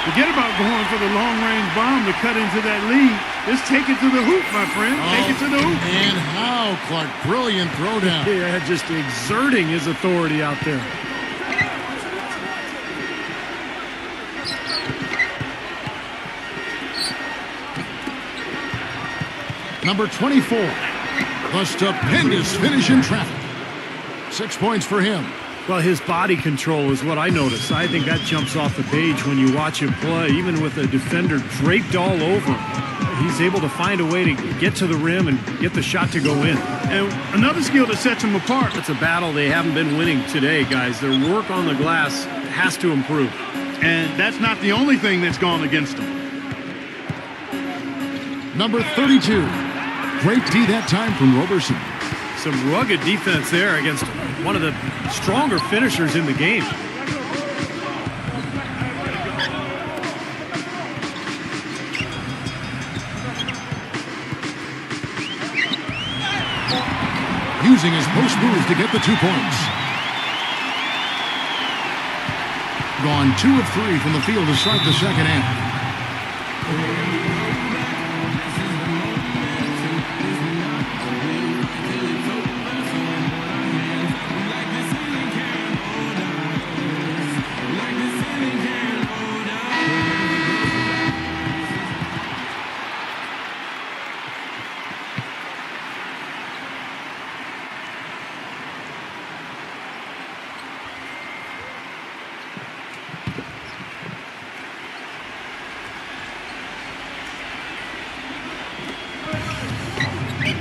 Forget about going for the long-range bomb to cut into that lead. Just take it to the hoop, my friend. Take it to the hoop. And how, Clark? Brilliant throwdown. Yeah, just exerting his authority out there. Number 24. The stupendous finish in traffic. 6 points for him. Well, his body control is what I notice. I think that jumps off the page when you watch him play. Even with a defender draped all over him, he's able to find a way to get to the rim and get the shot to go in. And another skill that sets him apart. It's a battle they haven't been winning today, guys. Their work on the glass has to improve. And that's not the only thing that's gone against them. Number 32. Great D that time from Roberson. Some rugged defense there against one of the stronger finishers in the game. Using his post move to get the 2 points. Gone 2 of 3 from the field to start the second half.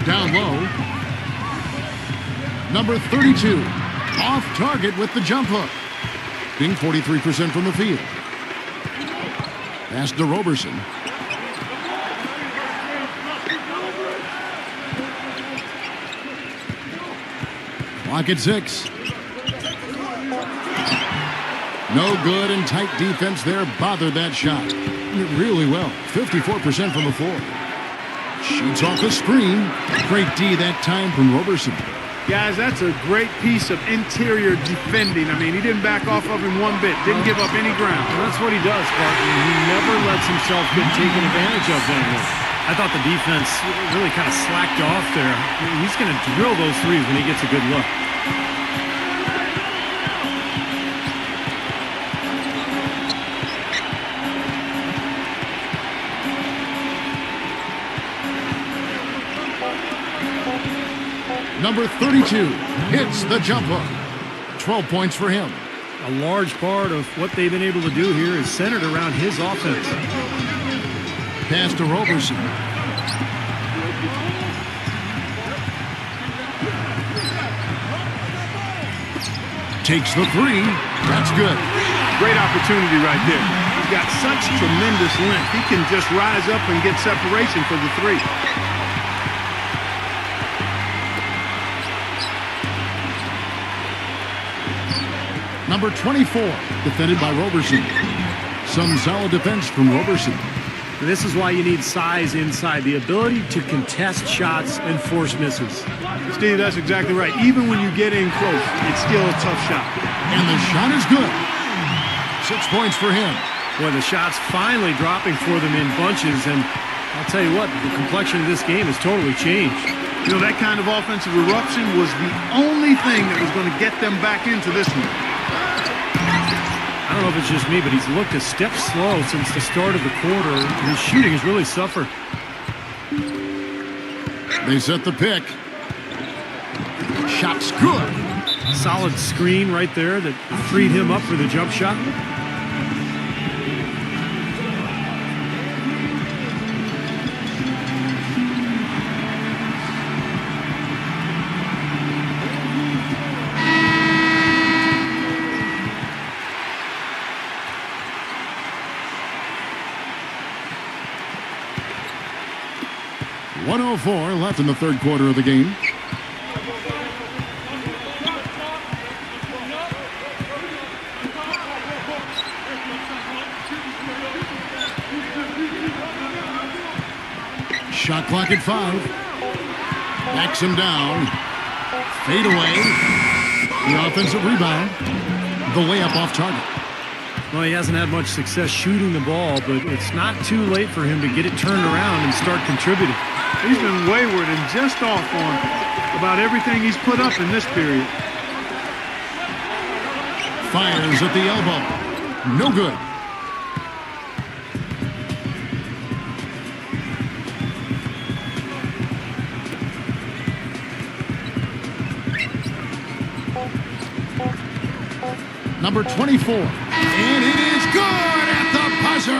Down low. Number 32. Off target with the jump hook. Being 43% from the field. Pass to Roberson. Clock at 6. No good, and tight defense there bothered that shot. Really well. 54% from the floor. Shoots off the screen. Great D that time from Roberson. Guys, that's a great piece of interior defending. I mean, he didn't back off of him one bit. Didn't give up any ground. Well, that's what he does, Clark. He never lets himself get taken advantage of down there. I thought the defense really kind of slacked off there. He's going to drill those threes when he gets a good look. Number 32 hits the jump hook. 12 points for him. a large part of what they've been able to do here is centered around his offense. Pass to Roberson. Takes the three. That's good. Great opportunity right there. He's got such tremendous length. He can just rise up and get separation for the three. Number 24, defended by Roberson. Some solid defense from Roberson. This is why you need size inside, the ability to contest shots and force misses. Steve, that's exactly right. Even when you get in close, it's still a tough shot. And the shot is good. 6 points for him. Boy, the shots finally dropping for them in bunches, and I'll tell you what, the complexion of this game has totally changed. You know, that kind of offensive eruption was the only thing that was going to get them back into this one. I don't know if it's just me, but he's looked a step slow since the start of the quarter. His shooting has really suffered. They set the pick. Shot's good. Solid screen right there that freed him up for the jump shot. .104 left in the third quarter of the game. Shot clock at 5. Backs him down. Fade away. The offensive rebound. The layup off target. Well, he hasn't had much success shooting the ball, but it's not too late for him to get it turned around and start contributing. He's been wayward and just off on about everything he's put up in this period. Fires at the elbow. No good. Number 24. And it is good at the buzzer.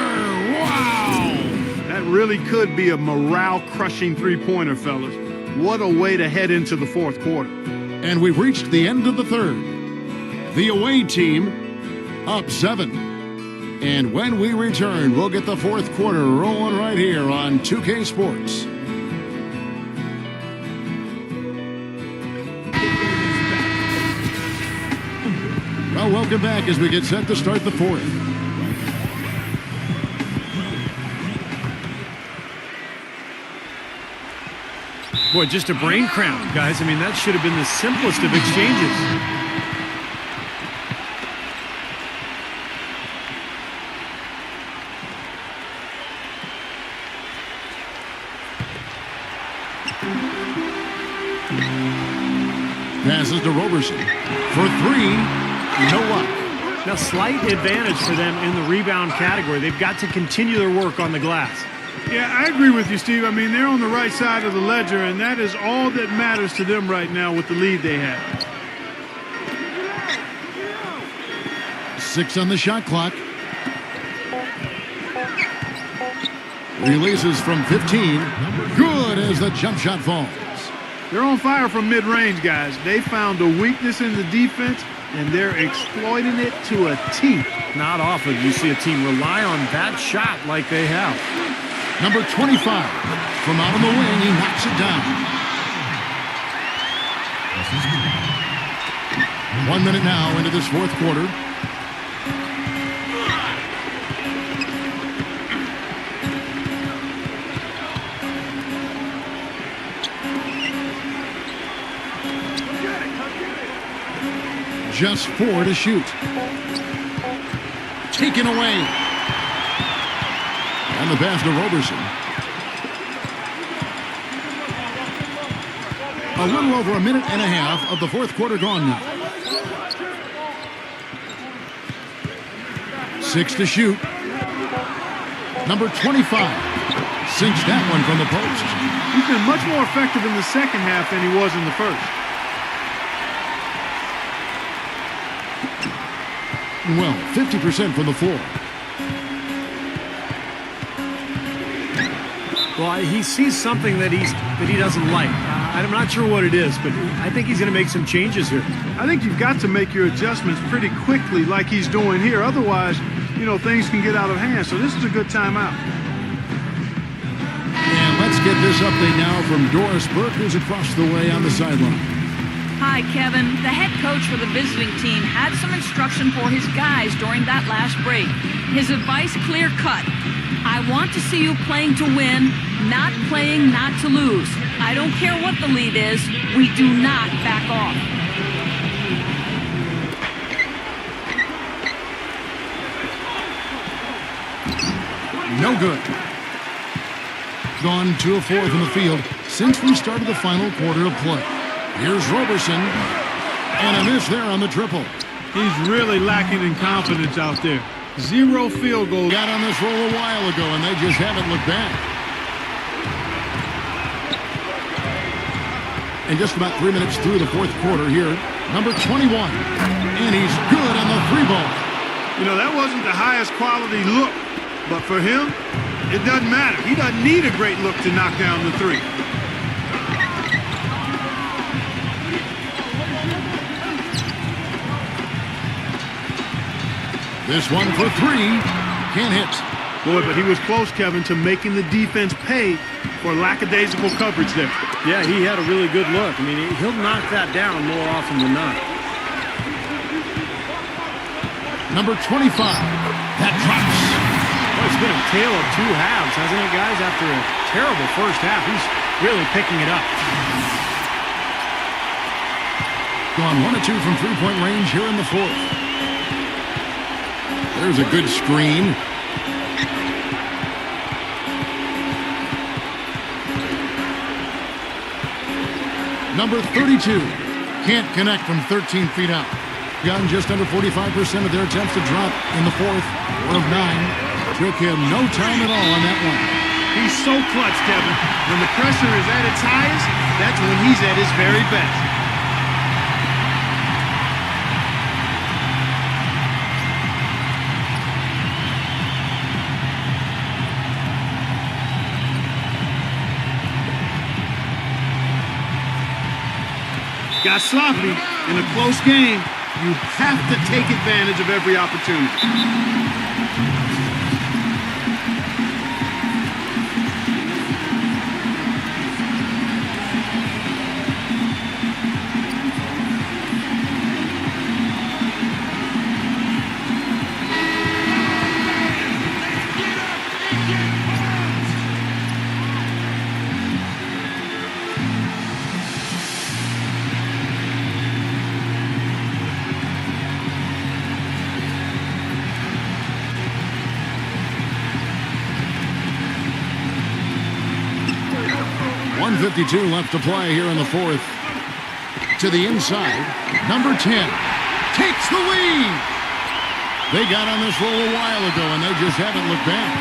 Wow. That really could be a morale-crushing three-pointer, fellas. What a way to head into the fourth quarter. And we've reached the end of the third. The away team up 7. And when we return, we'll get the fourth quarter rolling right here on 2K Sports. Well, welcome back as we get set to start the fourth. Boy, just a brain cramp, guys. I mean, that should have been the simplest of exchanges. Passes to Roberson. For 3. No luck. Now, slight advantage for them in the rebound category. They've got to continue their work on the glass. Yeah, I agree with you, Steve. I mean, they're on the right side of the ledger, and that is all that matters to them right now with the lead they have. 6 on the shot clock. Releases from 15. Good as the jump shot falls. They're on fire from mid-range, guys. They found a weakness in the defense, and they're exploiting it to a T. Not often you see a team rely on that shot like they have. Number 25. From out on the wing, he knocks it down. 1 minute now into this fourth quarter. Just 4 to shoot. Taken away. And the pass to Roberson. A little over a minute and a half of the fourth quarter gone now. 6 to shoot. Number 25. Sinks that one from the post. He's been much more effective in the second half than he was in the first. shooting well, 50% from the floor. Well, he sees something that he doesn't like. I'm not sure what it is, but I think he's going to make some changes here. I think you've got to make your adjustments pretty quickly like he's doing here. Otherwise, you know, things can get out of hand. So this is a good timeout. And let's get this update now from Doris Burke, who's across the way on the sideline. Hi, Kevin. The head coach for the visiting team had some instruction for his guys during that last break. His advice clear-cut. I want to see you playing to win, not playing not to lose. I don't care what the lead is. We do not back off. No good. Gone 2 of 4 from the field since we started the final quarter of play. Here's Roberson. And a miss there on the triple. He's really lacking in confidence out there. 0 field goals. Got on this roll a while ago, and they just haven't looked back. And just about 3 minutes through the fourth quarter here, number 21. And he's good on the 3-ball. You know, that wasn't the highest quality look, but for him, it doesn't matter. He doesn't need a great look to knock down the 3. This one for 3. Can't hit. Boy, but he was close, Kevin, to making the defense pay for lackadaisical coverage there. Yeah, he had a really good look. I mean, he'll knock that down more often than not. Number 25. That drops. Well, it's been a tale of 2 halves, hasn't it, guys? After a terrible first half, he's really picking it up. Gone 1 of 2 from 3-point range here in the fourth. There's a good screen. Number 32. Can't connect from 13 feet out. Gotten just under 45% of their attempts to drop in the fourth. 1 of 9. Took him no time at all on that one. He's so clutch, Kevin. When the pressure is at its highest, that's when he's at his very best. Got sloppy in a close game. You have to take advantage of every opportunity. .52 left to play here in the fourth. To the inside, number 10 takes the lead. They got on this roll a while ago, and they just haven't looked back.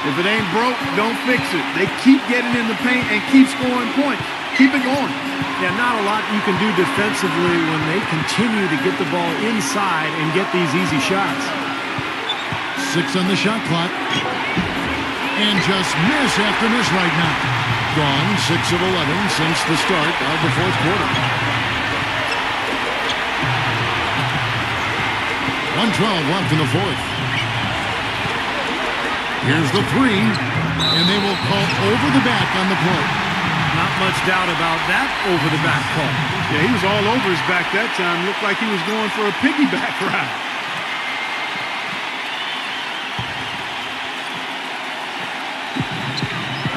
If it ain't broke, don't fix it. They keep getting in the paint and keep scoring points. Keep it going. Yeah, not a lot you can do defensively when they continue to get the ball inside and get these easy shots. 6 on the shot clock. And just miss after miss right now. Gone 6 of 11 since the start of the fourth quarter. 1:12 left in the fourth. Here's the 3, and they will call over the back on the play. Not much doubt about that over-the-back call. Yeah, he was all over his back that time. Looked like he was going for a piggyback ride.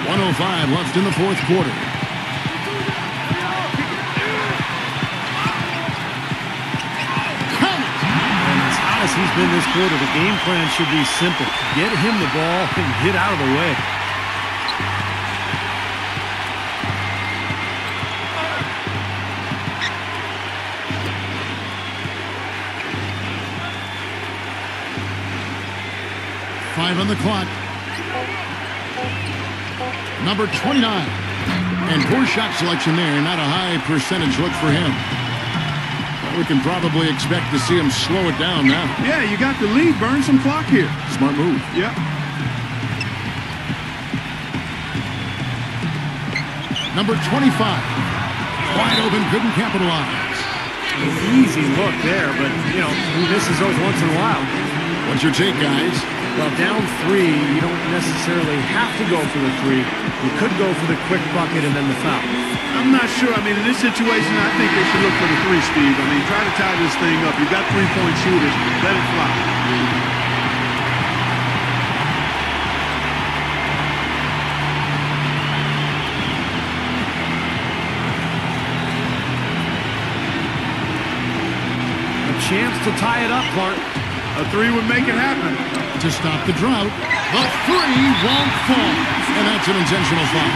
.105 left in the fourth quarter. And as hot as he's been this quarter, the game plan should be simple. Get him the ball and get out of the way. .5 on the clock. Number 29. And poor shot selection there. Not a high percentage look for him. We can probably expect to see him slow it down now. Yeah, you got the lead. Burn some clock here. Smart move. Yep. Number 25. Wide open, couldn't capitalize. Easy look there, but, you know, he misses those once in a while. What's your take, guys? Well, down 3, you don't necessarily have to go for the 3. You could go for the quick bucket and then the foul. I'm not sure. I mean, in this situation, I think they should look for the 3, Steve. I mean, try to tie this thing up. You've got 3-point shooters. Let it fly. Chance to tie it up, Clark. A 3 would make it happen. To stop the drought, the 3 won't fall. And that's an intentional foul.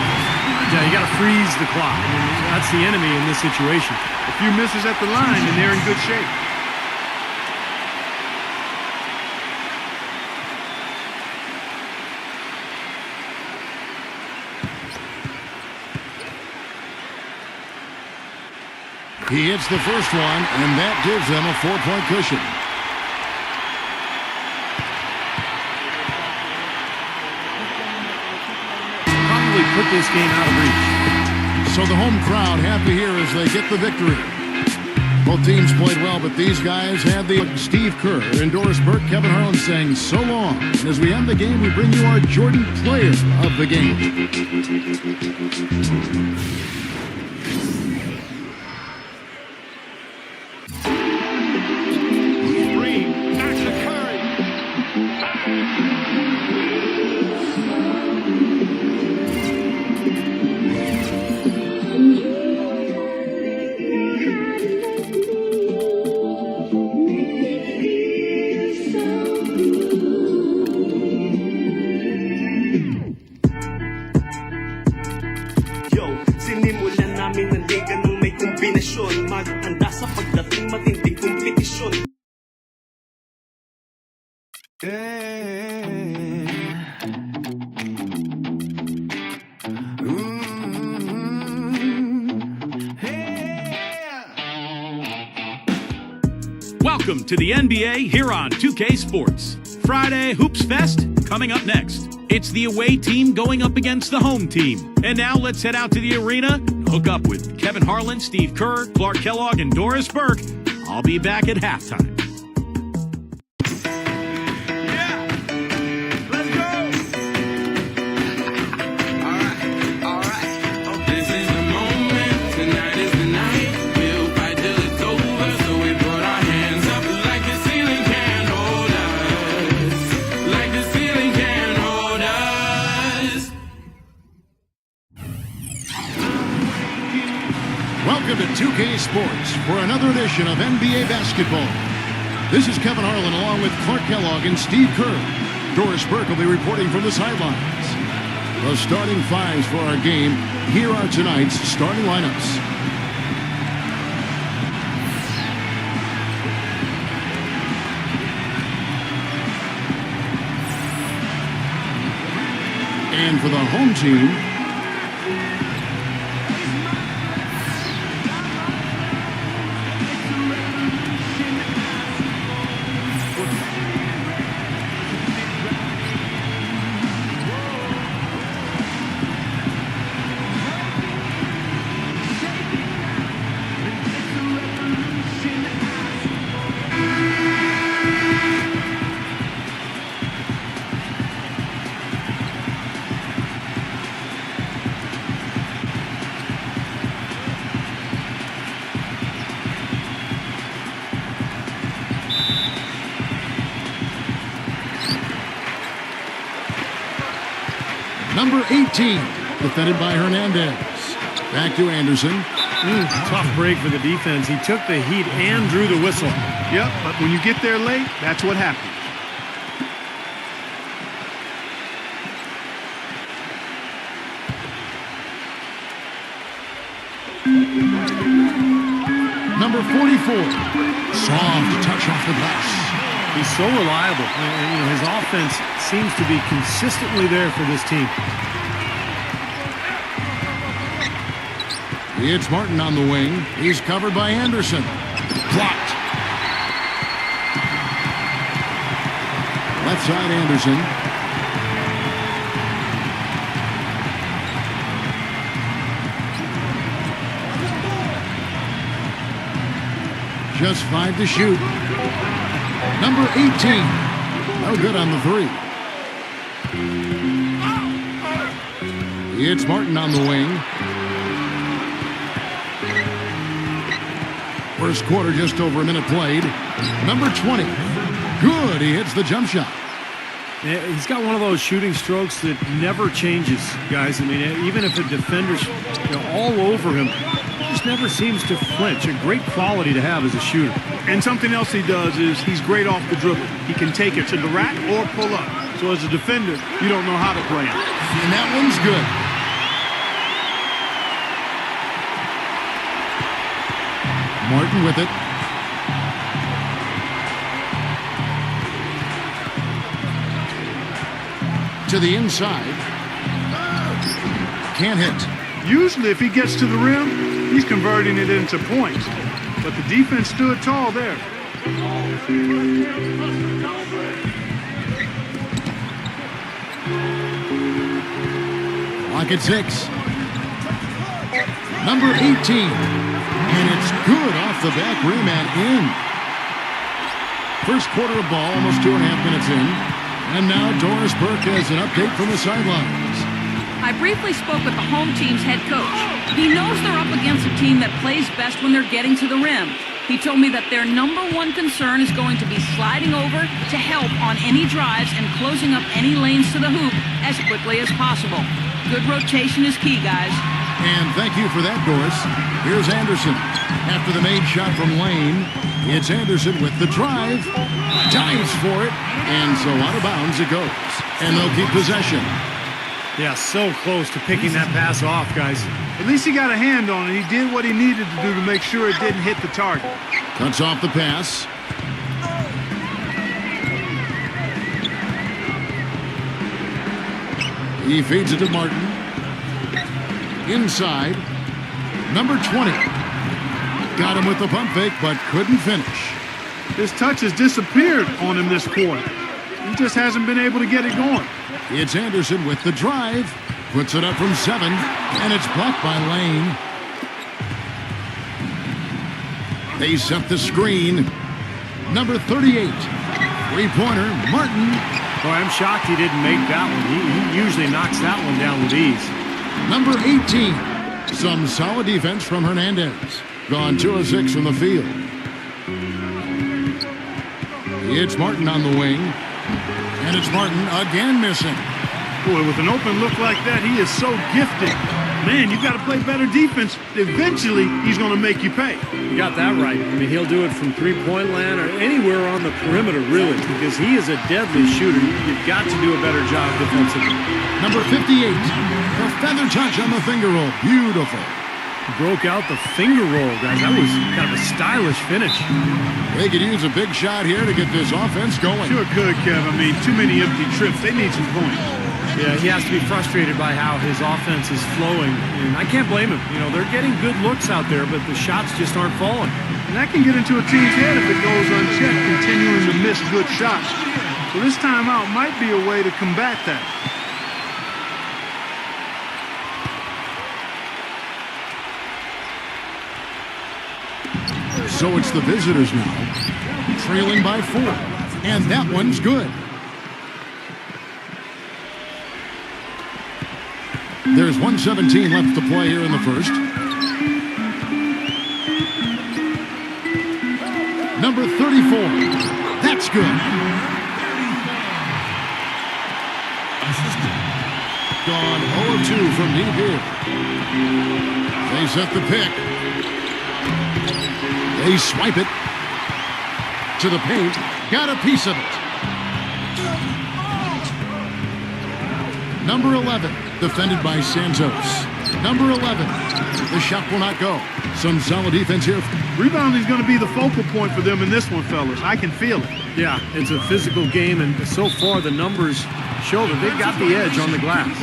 Yeah, you got to freeze the clock. I mean, that's the enemy in this situation. A few misses at the line, and they're in good shape. He hits the first one, and that gives them a 4-point cushion. Probably put this game out of reach. So the home crowd happy here as they get the victory. Both teams played well, but these guys had the Steve Kerr and Doris Burke, Kevin Harlan saying so long. And as we end the game, we bring you our Jordan Player of the Game. Welcome to the NBA here on 2K Sports. Friday Hoops Fest coming up next. It's the away team going up against the home team. And now let's head out to the arena and hook up with Kevin Harlan, Steve Kerr, Clark Kellogg, and Doris Burke. I'll be back at halftime. Welcome to 2K Sports for another edition of NBA basketball. This is Kevin Harlan along with Clark Kellogg and Steve Kerr. Doris Burke will be reporting from the sidelines. The starting fives for our game. Here are tonight's starting lineups. And for the home team, number 18, defended by Hernandez. Back to Anderson. Tough break for the defense. He took the heat and drew the whistle. Yep, but when you get there late, that's what happens. Number 44, soft touch off the glass. He's so reliable. And, you know, his offense seems to be consistently there for this team. It's Martin on the wing. He's covered by Anderson. Blocked. Left side, Anderson. Just 5 to shoot. Number 18. No good on the 3. It's Martin on the wing. First quarter, just over a minute played. Number 20. Good. He hits the jump shot. Yeah, he's got one of those shooting strokes that never changes, guys. I mean, even if a defender's all over him, he just never seems to flinch. A great quality to have as a shooter. And something else he does is he's great off the dribble. He can take it to the rack or pull up. So as a defender, you don't know how to play him. And that one's good. Martin with it. To the inside. Can't hit. Usually if he gets to the rim, he's converting it into points. But the defense stood tall there. Clock at 6. Number 18. And it's good off the back rim and in. First quarter of ball, almost 2.5 minutes in. And now Doris Burke has an update from the sidelines. I briefly spoke with the home team's head coach. He knows they're up against a team that plays best when they're getting to the rim. He told me that their number one concern is going to be sliding over to help on any drives and closing up any lanes to the hoop as quickly as possible. Good rotation is key, guys. And thank you for that, Doris. Here's Anderson. After the made shot from Lane, it's Anderson with the drive. Dives for it. And so out of bounds it goes. And they'll keep possession. Yeah, so close to picking that pass off, guys. At least he got a hand on it. He did what he needed to do to make sure it didn't hit the target. Cuts off the pass. He feeds it to Martin. Inside. Number 20. Got him with the pump fake, but couldn't finish. His touch has disappeared on him this quarter. He just hasn't been able to get it going. It's Anderson with the drive. Puts it up from 7, and it's blocked by Lane. They set the screen. Number 38. Three-pointer, Martin. Boy, I'm shocked he didn't make that one. He usually knocks that one down with ease. Number 18. Some solid defense from Hernandez. Gone 2 of 6 from the field. It's Martin on the wing. And it's Martin again missing. Boy, with an open look like that, he is so gifted. Man, you got to play better defense. Eventually, he's going to make you pay. You got that right. I mean, he'll do it from three-point land or anywhere on the perimeter, really, because he is a deadly shooter. You've got to do a better job defensively. Number 58, the feather touch on the finger roll. Beautiful. Broke out the finger roll, guys. That was kind of a stylish finish. They could use a big shot here to get this offense going. Sure could, Kev. I mean, too many empty trips. They need some points. Yeah, he has to be frustrated by how his offense is flowing. And I can't blame him. You know, they're getting good looks out there, but the shots just aren't falling. And that can get into a team's head if it goes unchecked, continuing to miss good shots. So this timeout might be a way to combat that. So it's the visitors now, trailing by 4. And that one's good. There's 1:17 left to play here in the first. Number 34. That's good. Gone 0-2 from deep here. They set the pick. They swipe it to the paint. Got a piece of it. Number 11, defended by Santos. Number 11, the shot will not go. Some solid defense here. Rebounding is going to be the focal point for them in this one, fellas. I can feel it. Yeah, it's a physical game, and so far the numbers show that they've got the edge on the glass.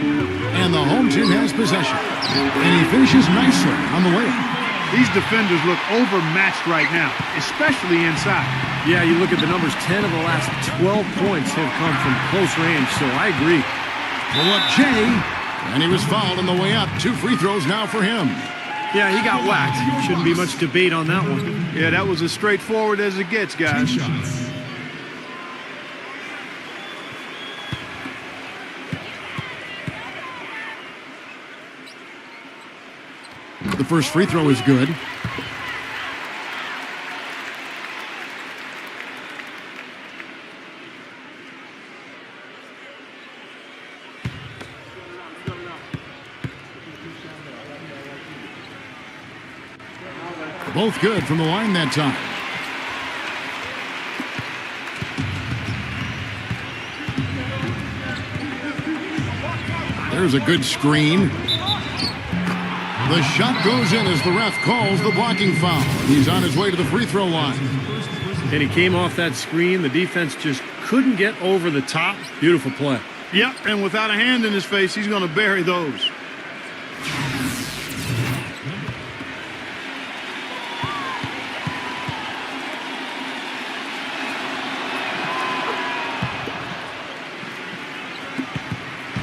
And the home team has possession. And he finishes nicely on the layup. These defenders look overmatched right now, especially inside. Yeah, you look at the numbers, 10 of the last 12 points have come from close range, so I agree. Pull up Jay, and he was fouled on the way up. 2 free throws now for him. Yeah, he got whacked. Shouldn't be much debate on that one. Yeah, that was as straightforward as it gets, guys. 2 shots. The first free throw is good. Both good from the line that time. There's a good screen. The shot goes in as the ref calls the blocking foul. He's on his way to the free throw line. And he came off that screen. The defense just couldn't get over the top. Beautiful play. Yep, and without a hand in his face, he's going to bury those.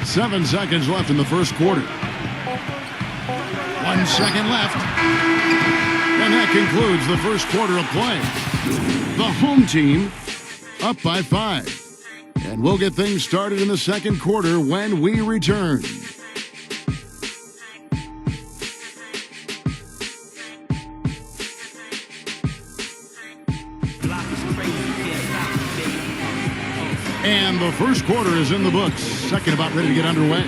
Seven seconds left in the first quarter. 1 second left. And that concludes the first quarter of play. The home team up by 5. And we'll get things started in the second quarter when we return. And the first quarter is in the books. Second about ready to get underway.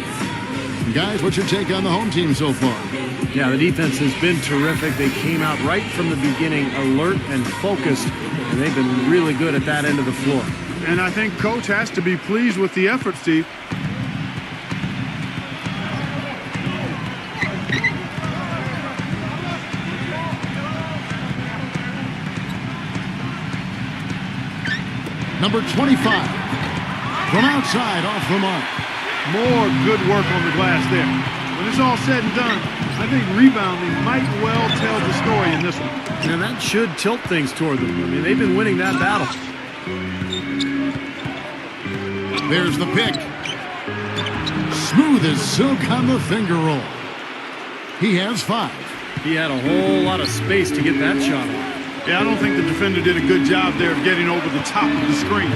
Guys, what's your take on the home team so far? Yeah, the defense has been terrific. They came out right from the beginning, alert and focused, and they've been really good at that end of the floor. And I think Coach has to be pleased with the effort, Steve. Number 25. From outside, off the mark. More good work on the glass there. When it's all said and done, I think rebounding might well tell the story in this one. And that should tilt things toward them. I mean, they've been winning that battle. There's the pick. Smooth as silk on the finger roll. He has 5. He had a whole lot of space to get that shot off. Yeah, I don't think the defender did a good job there of getting over the top of the screen.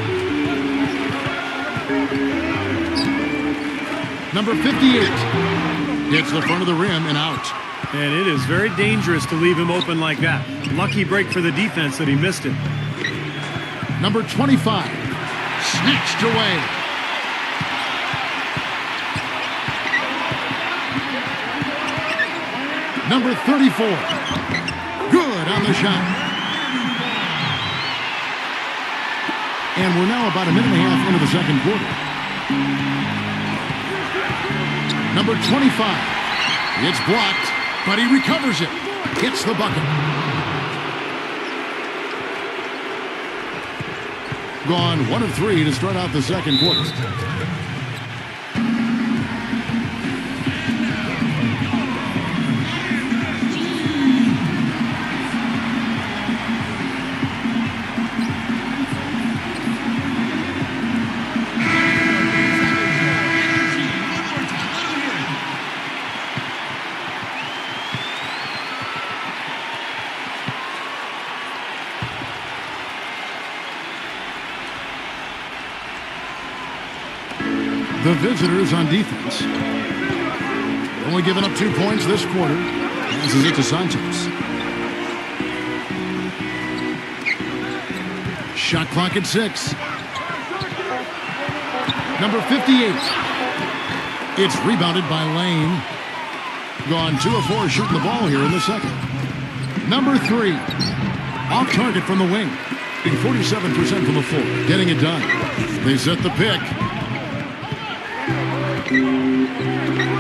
Number 58 hits the front of the rim and out. And it is very dangerous to leave him open like that. Lucky break for the defense that he missed it. Number 25 snatched away. Number 34 good on the shot. And we're now about a minute and a half into the second quarter. Number 25. It's blocked, but he recovers it. Hits the bucket. Gone 1 of 3 to start out the second quarter. The visitors on defense. Only giving up 2 points this quarter. Passes it to Santos. Shot clock at 6. Number 58. It's rebounded by Lane. Gone 2 of 4 shooting the ball here in the second. Number 3. Off target from the wing. 47% from the floor. Getting it done. They set the pick.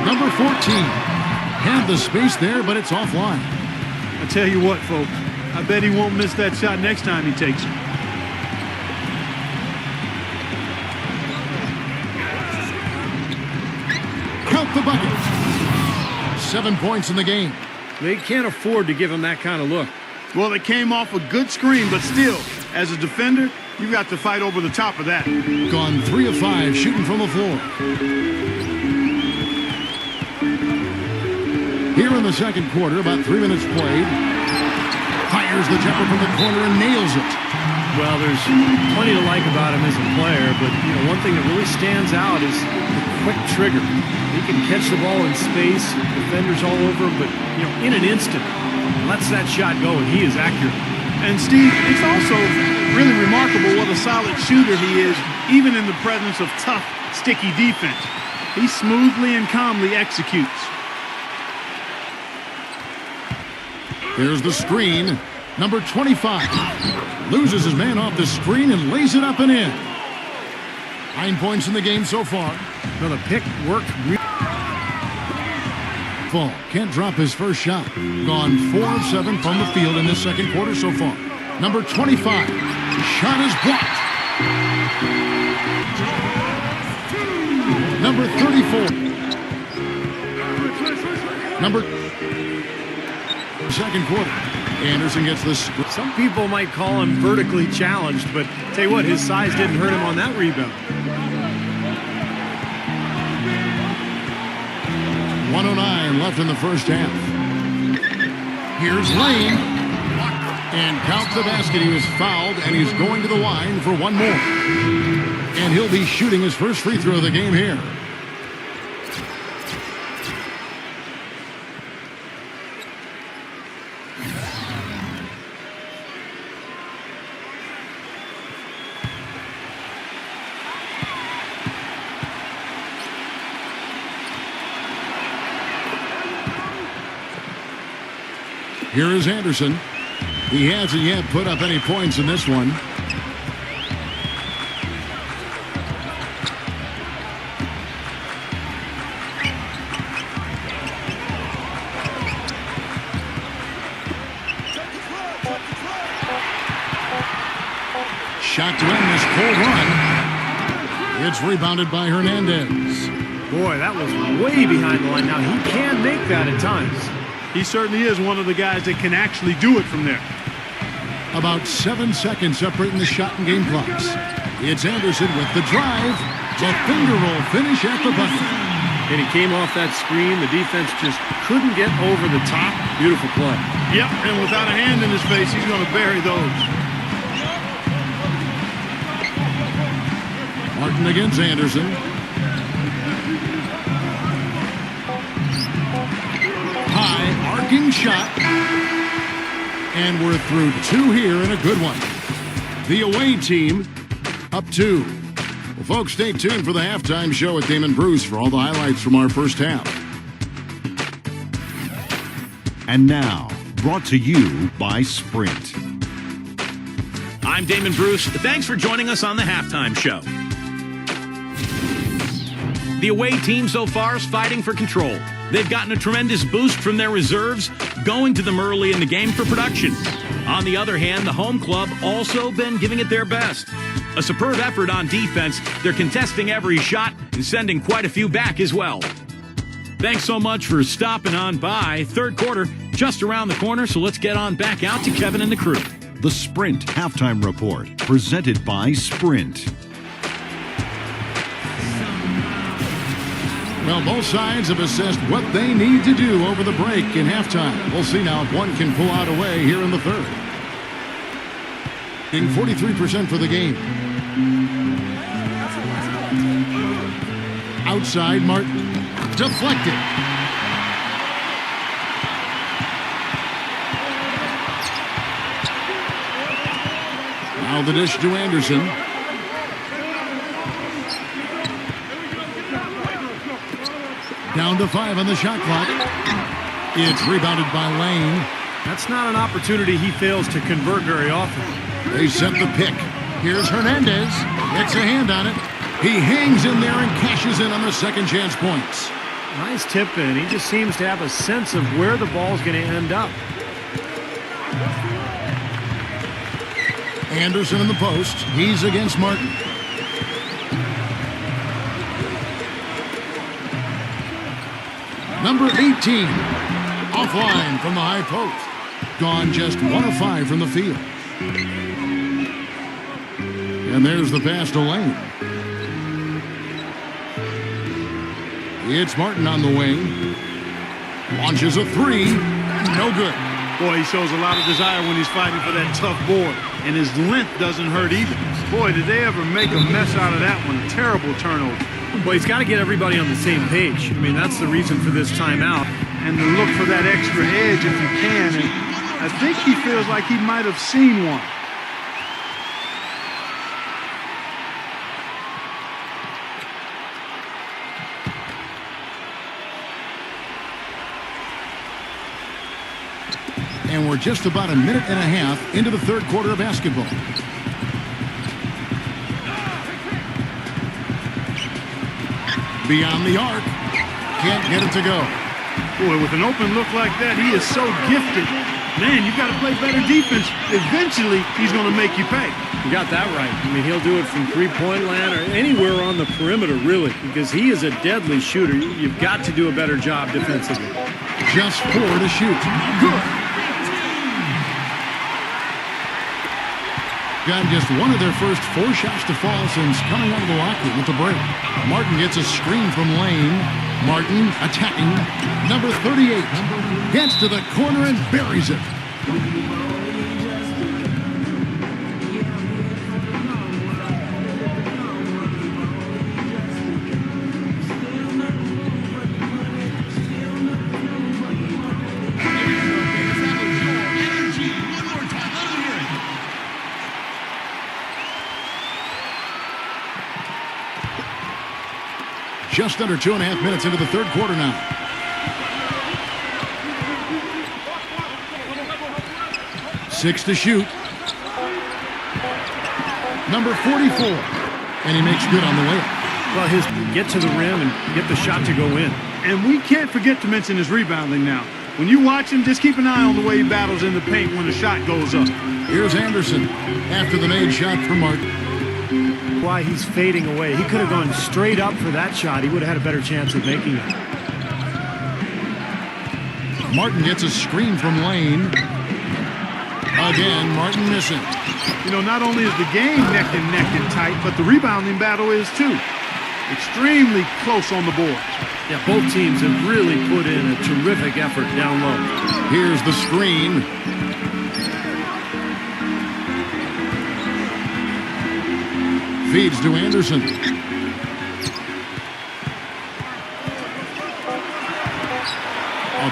Number 14 had the space there, but it's offline. I tell you what, folks, I bet he won't miss that shot next time he takes it. count the bucket. 7 points in the game. They can't afford to give him that kind of look. Well, it came off a good screen, but still, as a defender, you got to fight over the top of that. Gone 3 of 5 shooting from the floor. Here in the second quarter, about 3 minutes played. Fires the jumper from the corner and nails it. Well, there's plenty to like about him as a player, but one thing that really stands out is the quick trigger. He can catch the ball in space, defenders all over him, but in an instant, lets that shot go, and he is accurate. And Steve, it's also really remarkable what a solid shooter he is, even in the presence of tough, sticky defense. He smoothly and calmly executes. Here's the screen. Number 25 loses his man off the screen and lays it up and in. 9 points in the game so far. Well, the pick worked really. Fall can't drop his first shot. Gone 4 of 7 from the field in this second quarter so far. Number 25. Shot is blocked. Number 34. Number second quarter. Anderson gets this. Some people might call him vertically challenged, but tell you what, his size didn't hurt him on that rebound. 1:09 left in the first half. Here's Lane. And count the basket. He was fouled, and he's going to the line for one more. And he'll be shooting his first free throw of the game here. Here is Anderson. He hasn't yet put up any points in this one. Shot to end this cold run. It's rebounded by Hernandez. Boy, that was way behind the line. Now, he can make that at times. He certainly is one of the guys that can actually do it from there. About 7 seconds separating the shot and game clocks. It's Anderson with the drive. The finger roll finish at the bucket. And he came off that screen. The defense just couldn't get over the top. Beautiful play. Yep, and without a hand in his face, he's going to bury those. Martin against Anderson. High arcing shot. And we're through 2 here and a good one. The away team up 2. Well, folks, stay tuned for the halftime show with Damon Bruce for all the highlights from our first half. And now, brought to you by Sprint. I'm Damon Bruce. Thanks for joining us on the halftime show. The away team so far is fighting for control. They've gotten a tremendous boost from their reserves, going to them early in the game for production. On the other hand, the home club also been giving it their best. A superb effort on defense. They're contesting every shot and sending quite a few back as well. Thanks so much for stopping on by. Third quarter just around the corner, so let's get on back out to Kevin and the crew. The Sprint Halftime Report, presented by Sprint. Well, both sides have assessed what they need to do over the break in halftime. We'll see now if one can pull out away here in the third. In 43% for the game. Outside, Martin. Deflected. Now the dish to Anderson. Down to 5 on the shot clock. It's rebounded by Lane. That's not an opportunity he fails to convert very often. They set the pick. Here's Hernandez. Gets a hand on it. He hangs in there and cashes in on the second chance points. Nice tip in. He just seems to have a sense of where the ball's going to end up. Anderson in the post. He's against Martin. Number 18, offline from the high post. Gone just 1 of 5 from the field. And there's the pass to Lane. It's Martin on the wing. Launches a 3. No good. Boy, he shows a lot of desire when he's fighting for that tough board. And his length doesn't hurt either. Boy, did they ever make a mess out of that one. Terrible turnover. Well, he's got to get everybody on the same page. I mean, that's the reason for this timeout. And to look for that extra edge if you can. And I think he feels like he might have seen one. And we're just about a minute and a half into the third quarter of basketball. Beyond the arc. Can't get it to go. Boy, with an open look like that, he is so gifted. Man, you've got to play better defense. Eventually, he's going to make you pay. You got that right. I mean, he'll do it from three-point land or anywhere on the perimeter, really, because he is a deadly shooter. You've got to do a better job defensively. Just 4 to shoot. Good. Got just one of their first 4 shots to fall since coming out of the locker room with the break. Martin gets a screen from Lane. Martin attacking. Number 38 gets to the corner and buries it. Just under 2.5 minutes into the third quarter now. Six to shoot. Number 44. And he makes good on the way. Well, his get to the rim and get the shot to go in. And we can't forget to mention his rebounding now. When you watch him, just keep an eye on the way he battles in the paint when the shot goes up. Here's Anderson after the made shot from Martin. Why he's fading away. He could have gone straight up for that shot. He would have had a better chance of making it. Martin gets a screen from Lane. Again, Martin missing. You know, not only is the game neck and tight, but the rebounding battle is too. Extremely close on the board. Yeah, both teams have really put in a terrific effort down low. Here's the screen. Feeds to Anderson. A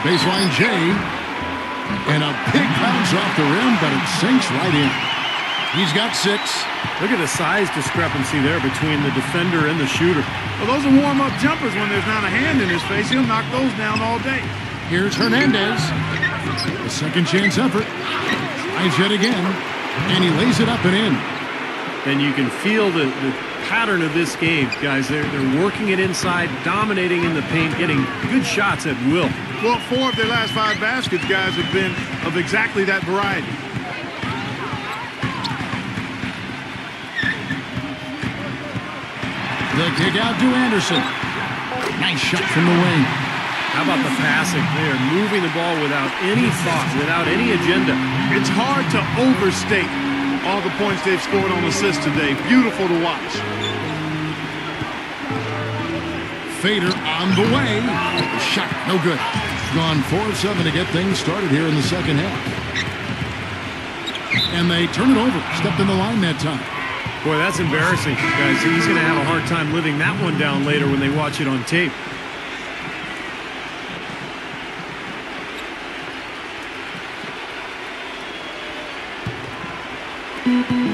baseline J. And a big bounce off the rim, but it sinks right in. He's got 6. Look at the size discrepancy there between the defender and the shooter. Well, those are warm-up jumpers. When there's not a hand in his face, he'll knock those down all day. Here's Hernandez. A second chance effort. Tries yet again. And he lays it up and in. And you can feel the pattern of this game, guys. They're working it inside, dominating in the paint, getting good shots at will. Well, 4 of their last 5 baskets, guys, have been of exactly that variety. The kick out to Anderson. Nice shot from the wing. How about the passing? They are moving the ball without any thought, without any agenda. It's hard to overstate all the points they've scored on assists today. Beautiful to watch. Fader on the way. Shot, no good. Gone 4 of 7 to get things started here in the second half. And they turn it over. Stepped in the line that time. Boy, that's embarrassing, guys. He's going to have a hard time living that one down later when they watch it on tape.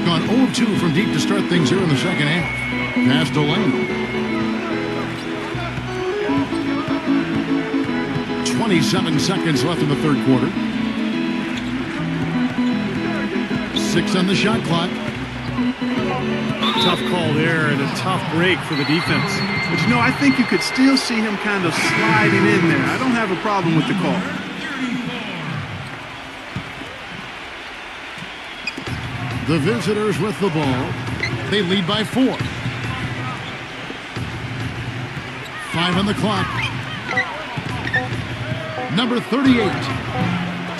Gone 0 of 2 from deep to start things here in the second half. Pass to Lane. 27 seconds left in the third quarter. 6 on the shot clock. Tough call there and a tough break for the defense. But you know, I think you could still see him kind of sliding in there. I don't have a problem with the call. The visitors with the ball. They lead by 4. 5 on the clock. Number 38.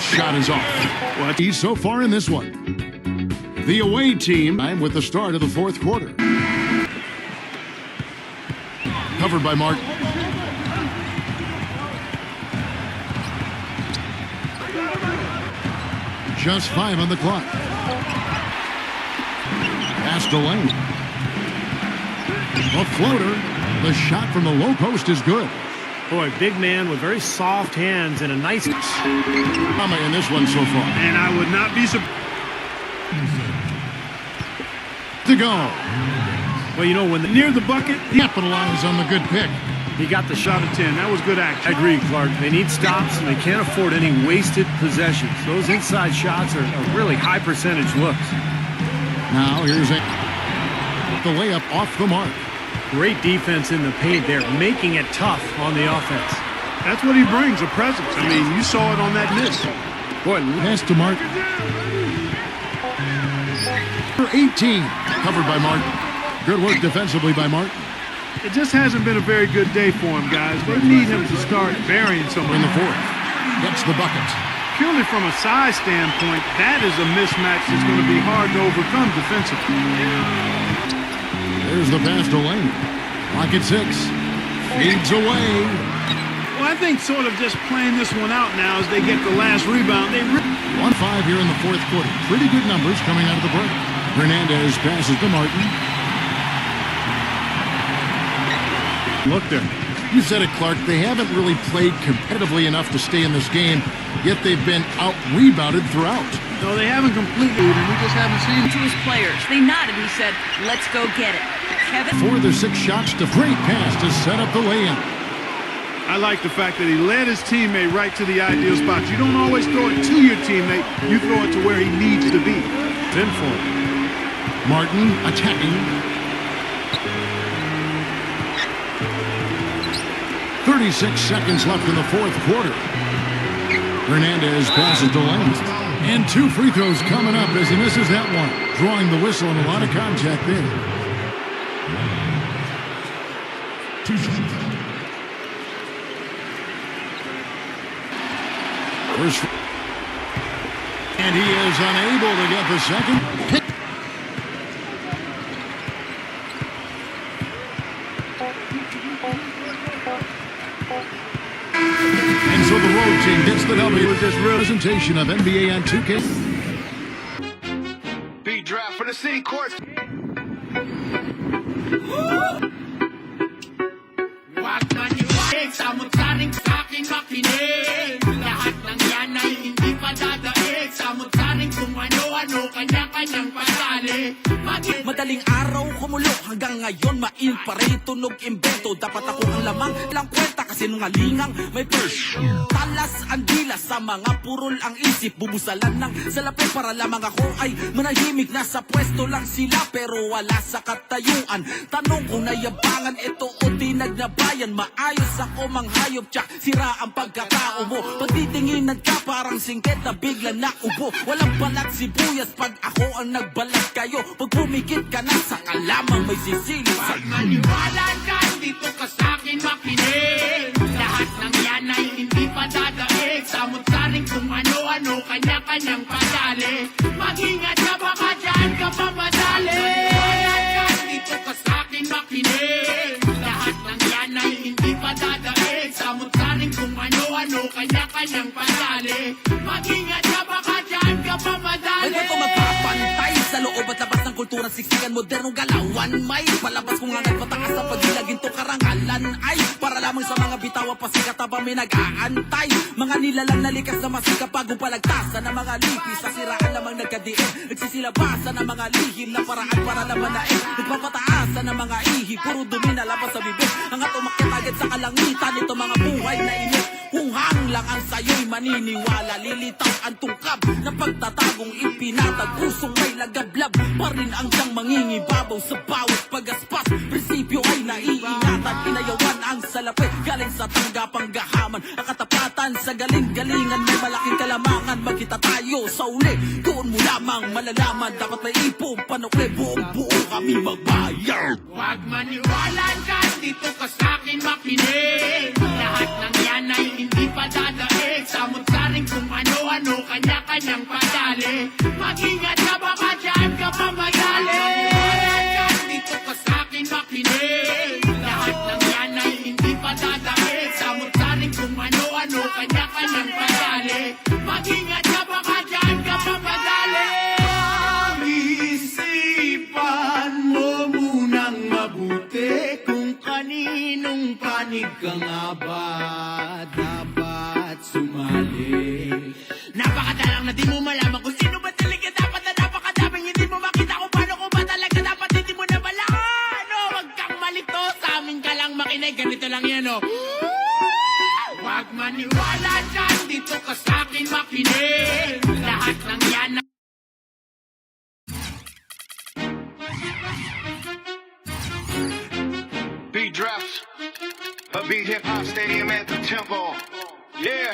Shot is off. What he's so far in this one. The away team with the start of the fourth quarter. Covered by Martin. Just 5 on the clock. Pass to Lane. A floater. The shot from the low post is good. Boy, big man with very soft hands and a nice... Mama in this one so far. And I would not be surprised. To go. Well, you know, when Near the bucket, Capitalize on the good pick. he got the shot. shot of 10. That was good action. I agree, Clark. They need stops, and they can't afford any wasted possessions. Those inside shots are really high percentage looks. Now here's the layup off the mark. Great defense in the paint there, making it tough on the offense. That's what he brings, a presence. I mean, you saw it on that miss. Boy, pass to Martin. For 18, covered by Martin. Good work defensively by Martin. It just hasn't been a very good day for him, guys. They need him to start burying someone. In the fourth, gets the bucket. Purely from a size standpoint, that is a mismatch that's going to be hard to overcome defensively. There's the pass to Lane. Clock at 6. Feeds away. Well, I think sort of just playing this one out now as they get the last rebound. 1-5 here in the fourth quarter. Pretty good numbers coming out of the break. Hernandez passes to Martin. Look there. You said it, Clark. They haven't really played competitively enough to stay in this game, yet they've been out-rebounded throughout. No, they haven't completely, and we just haven't seen it. To his players, they nodded. He said, "Let's go get it." Kevin. 4 of their 6 shots to great pass to set up the lay-in. I like the fact that he led his teammate right to the ideal spot. You don't always throw it to your teammate. You throw it to where he needs to be. In for him. Martin attacking. 36 seconds left in the fourth quarter. Hernandez passes to Lane. And 2 free throws coming up as he misses that one. Drawing the whistle and a lot of contact there. First, and he is unable to get the second. And so the road team gets the W with this presentation of NBA on 2K. Beat draft for the city courts. Wag na niwag sa mutsaring saking makinig. Lahat ng yan ay hindi pa dadaig. Sa mutsaring kung ano-ano kanya-kanyang pasali. Madaling araw kumulo hanggang ngayon mail pa rin tunog imbento. Dapat ako ang lamang lang kwenta kasi nungalingang may purse. Talas ang dila sa mga purol ang isip. Bubusalan ng salapi para lamang ako ay manahimik. Nasa pwesto lang sila pero wala sa katayuan. Tanong kung nayabangan ito o tinagnabayan. Maayos ako manghayop tsak sira ang pagkatao mo. Pagtitinginan ka parang singket na bigla na ubo. Walang balat sibuyas pag ako ang nagbalat kayo. Pag pumikit ka na sa kalamang may sisili. Pag maniwala ka, dito ka sa'kin makinig. Lahat ng yan ay hindi pa dadaig. Sa mutsaring kung ano-ano kanya-kanyang pasali. Mag-ingat ka baka dyan ka mamadali. Maniwala ka, dito ka sa'kin makinig. Lahat ng yan ay hindi pa dadaig. Sa mutsaring kung ano-ano kanya-kanyang pasali. Mag-ingat ka baka dyan ka mamadali. May bato magpapantay sa loob at labas ng kulturang siksikan, modernong galawan. May palabas kung nga nagpatakas sa pagilagin to karangalan ay para lamang sa mga bitawa pasikat habang may nag-aantay. Mga nilalang nalikas na masika pagong palagtasan ng mga lihis. Sa siraan lamang nagkadiin, nagsisilabasan ng mga lihim na paraan para naman nain. Nagpapataasan ng mga ihi, puro dumi na labas sa bibig. Hangat umakyat agad sa kalangitan, ito mga buhay na init. Kung hang lang ang sayo'y maniniwala, lilitaw ang tungkab na pagtatagong ipinatag. Pusong may lagablab pa rin ang siyang mangingibabaw sa bawat pagaspas. Prinsipyo ay naiingatan, inayawan ang salapi galing sa tanggapang gahaman. Ang katapatan sa galing-galingan, may malaking kalamangan. Magkita tayo sa uli, doon mo lamang malalaman. Dapat may ipong panukli, buong-buo kami magbayar. Wag maniwala ka, dito ka sa'kin makinig. Lahat ng yan ay hindi pa dadaig. Mag-ingat ka baka dyan ka mamadali. Dito ka sa'kin makinig. Lahat ng yan ay hindi pa dadakit. Samot-saring kung ano-ano, kanya-kanyang padali. Mag-ingat ka baka dyan ka mamadali. Isipan mo munang mabuti kung kaninong panig ka nga ba dapat sumali. Napakadalang na di mo malaman kung sino ba talaga dapat na napakadaming hindi mo makita kung paano ko ba talaga dapat hindi mo na malaman. No, wag kang malito, sa amin ka lang makinig, ganito lang yan o. Wag maniwala dyan, dito ka sa'kin makinig. Lahat ng yan na Beat drops, a beat hip hop stadium at the tempo. Yeah,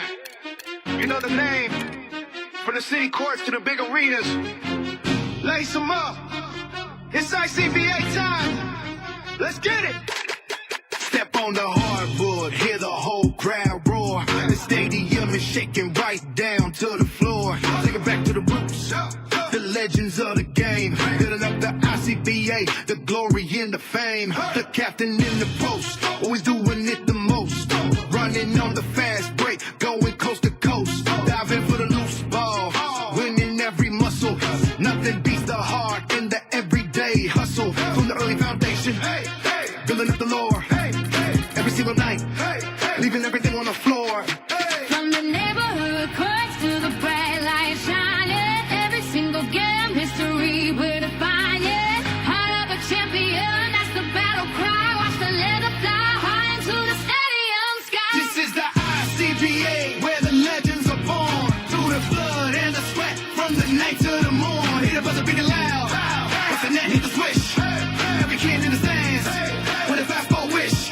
you know the name. From the city courts to the big arenas. Lace them up. It's ICBA time. Let's get it. Step on the hardwood, hear the whole crowd roar. The stadium is shaking right down to the floor. Take it back to the roots. The legends of the game, building up the ICBA, the glory and the fame. The captain in the post, always doing it the most. Running on the fast break, going coast to coast. Diving for the loose ball, winning every muscle. Nothing beats the heart in the everyday hustle. From the early foundation, building up the lore. Every single night, leaving everything on the floor. From the neighborhood courts to the bright light shining, every single game history we're defining. Heart of a champion, that's the battle cry. Watch the leather fly high into the stadium sky. This is the ICBA, where the legends are born. Through the blood and the sweat, from the night to the morn. Hit the buzzer beating loud, what's the net, hit the swish. Every kid in the stands, with a fastball wish.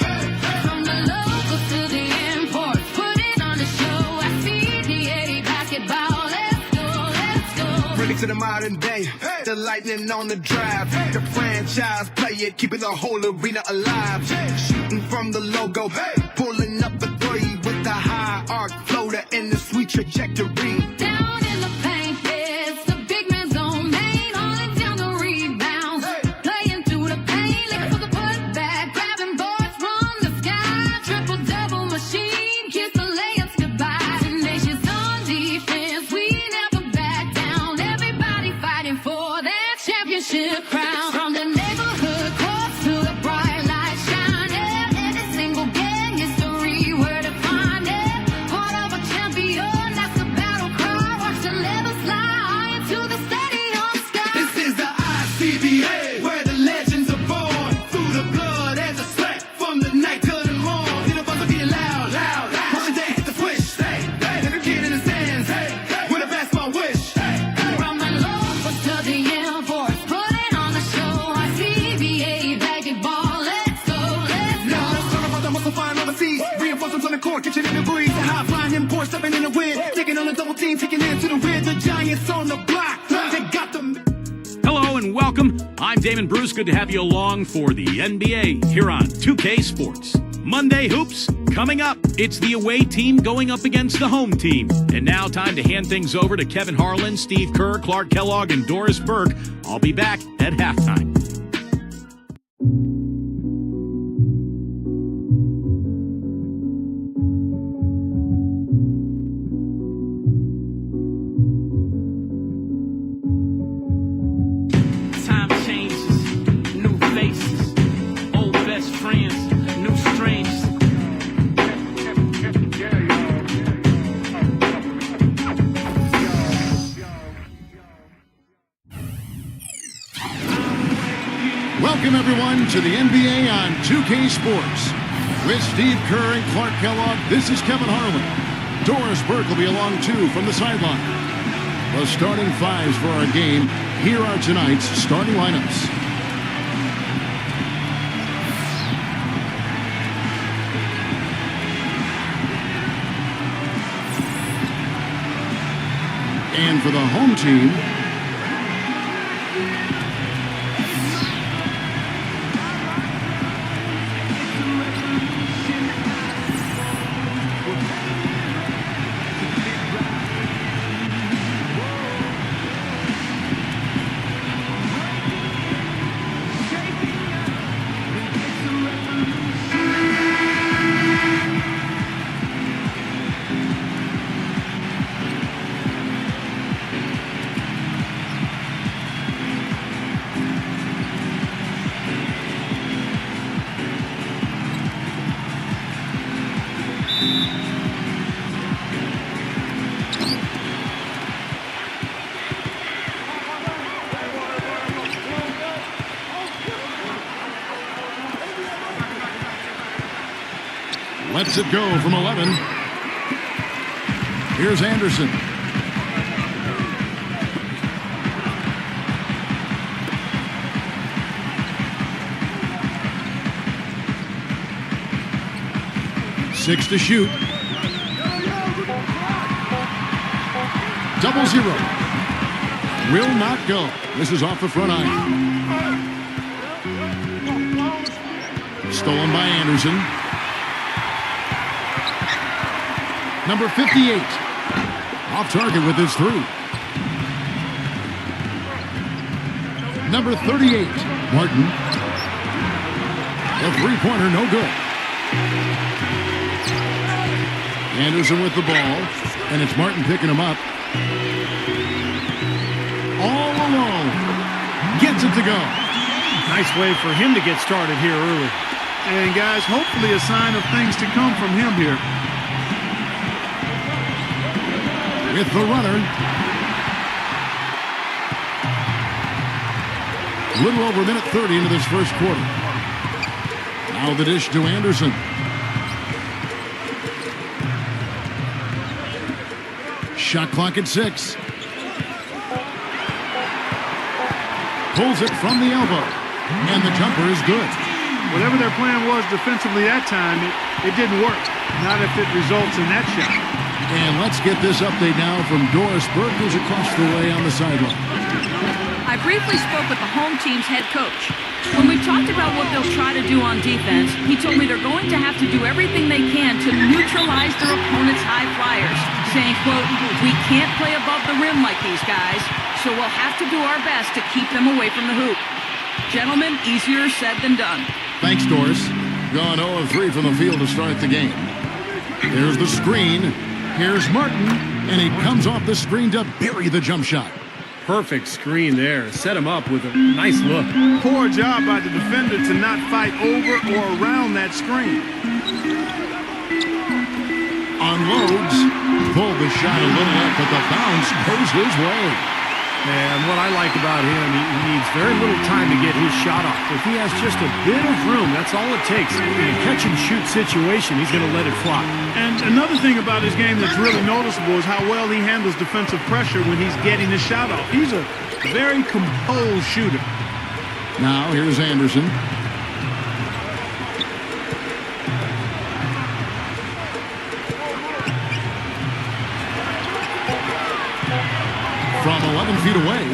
From the locals to the imports, put it on the show. ICBA basketball, let's go, let's go. Bring it to the modern day, the lightning on the drive. The franchise play it, keeping the whole arena alive. Shooting from the logo, pulling up the three with the high arc floater and the sweet trajectory. Down in the paint, it's the big man zone, main holding down the rebounds. Playing through the paint, looking for the putback, grabbing boards from the sky. Triple double machine, kiss the layups goodbye. Tenacious on defense, we never back down. Everybody fighting for that championship crown. From the neighborhood courts to the bright light shining, every single game history we're defining. Heart of a champion, that's the battle cry. Watch the levels fly into the stadium sky. This is the ICBA, where the legends are born. Through the blood and the sweat, from the night to the morn. Hit the buzzer beating loud, loud, loud. Watch the dance, hit the swish. Every kid in the stands, with a basketball wish. From the locals to the imports, put it on the show. ICBA basketball, let's go, let's go. Now let's talk about the muscle flying overseas. Reinforcements on the court, kitchen in the breeze. The high flying imports, stepping in the wind. Taking on a double team, taking in to the rear. The Giants on the block, they got them. Hello and welcome. I'm Damon Bruce. Good to have you along for the NBA here on 2K Sports. Monday Hoops coming up. It's the away team going up against the home team. And now time to hand things over to Kevin Harlan, Steve Kerr, Clark Kellogg, and Doris Burke. I'll be back at halftime. Time changes, new faces, old best friends, new strangers. Welcome, everyone, to the NBA on 2K Sports. With Steve Kerr and Clark Kellogg, this is Kevin Harlan. Doris Burke will be along, too, from the sideline. The starting fives for our game. Here are tonight's starting lineups. And for the home team, Lets it go from 11. Here's Anderson. Six to shoot. 0-0. Will not go. This is off the front iron. Stolen by Anderson. Number 58. Off target with his three. Number 38. Martin. The three-pointer, no good. Anderson with the ball. And it's Martin picking him up. All alone. Gets it to go. Nice way for him to get started here early. And guys, hopefully a sign of things to come from him here. With the runner. A little over a minute 30 into this first quarter. Now the dish to Anderson. Shot clock at 6. Pulls it from the elbow. And the jumper is good. Whatever their plan was defensively that time, it didn't work. Not if it results in that shot. And let's get this update now from Doris Burke, who's across the way on the sideline. I briefly spoke with the home team's head coach. When we talked about what they'll try to do on defense, he told me they're going to have to do everything they can to neutralize their opponent's high flyers, saying, quote, "We can't play above the rim like these guys, so we'll have to do our best to keep them away from the hoop." Gentlemen, easier said than done. Thanks, Doris. Gone 0 of 3 from the field to start the game. Here's the screen. Here's Martin, and he comes off the screen to bury the jump shot. Perfect screen there. Set him up with a nice look. Poor job by the defender to not fight over or around that screen. Unloads. Pulled the shot a little up, but the bounce goes his way. And what I like about him, he needs very little time to get his shot off. If he has just a bit of room, that's all it takes. In a catch-and-shoot situation, he's going to let it fly. And another thing about his game that's really noticeable is how well he handles defensive pressure when he's getting his shot off. He's a very composed shooter. Now, here's Anderson. From 11 feet away,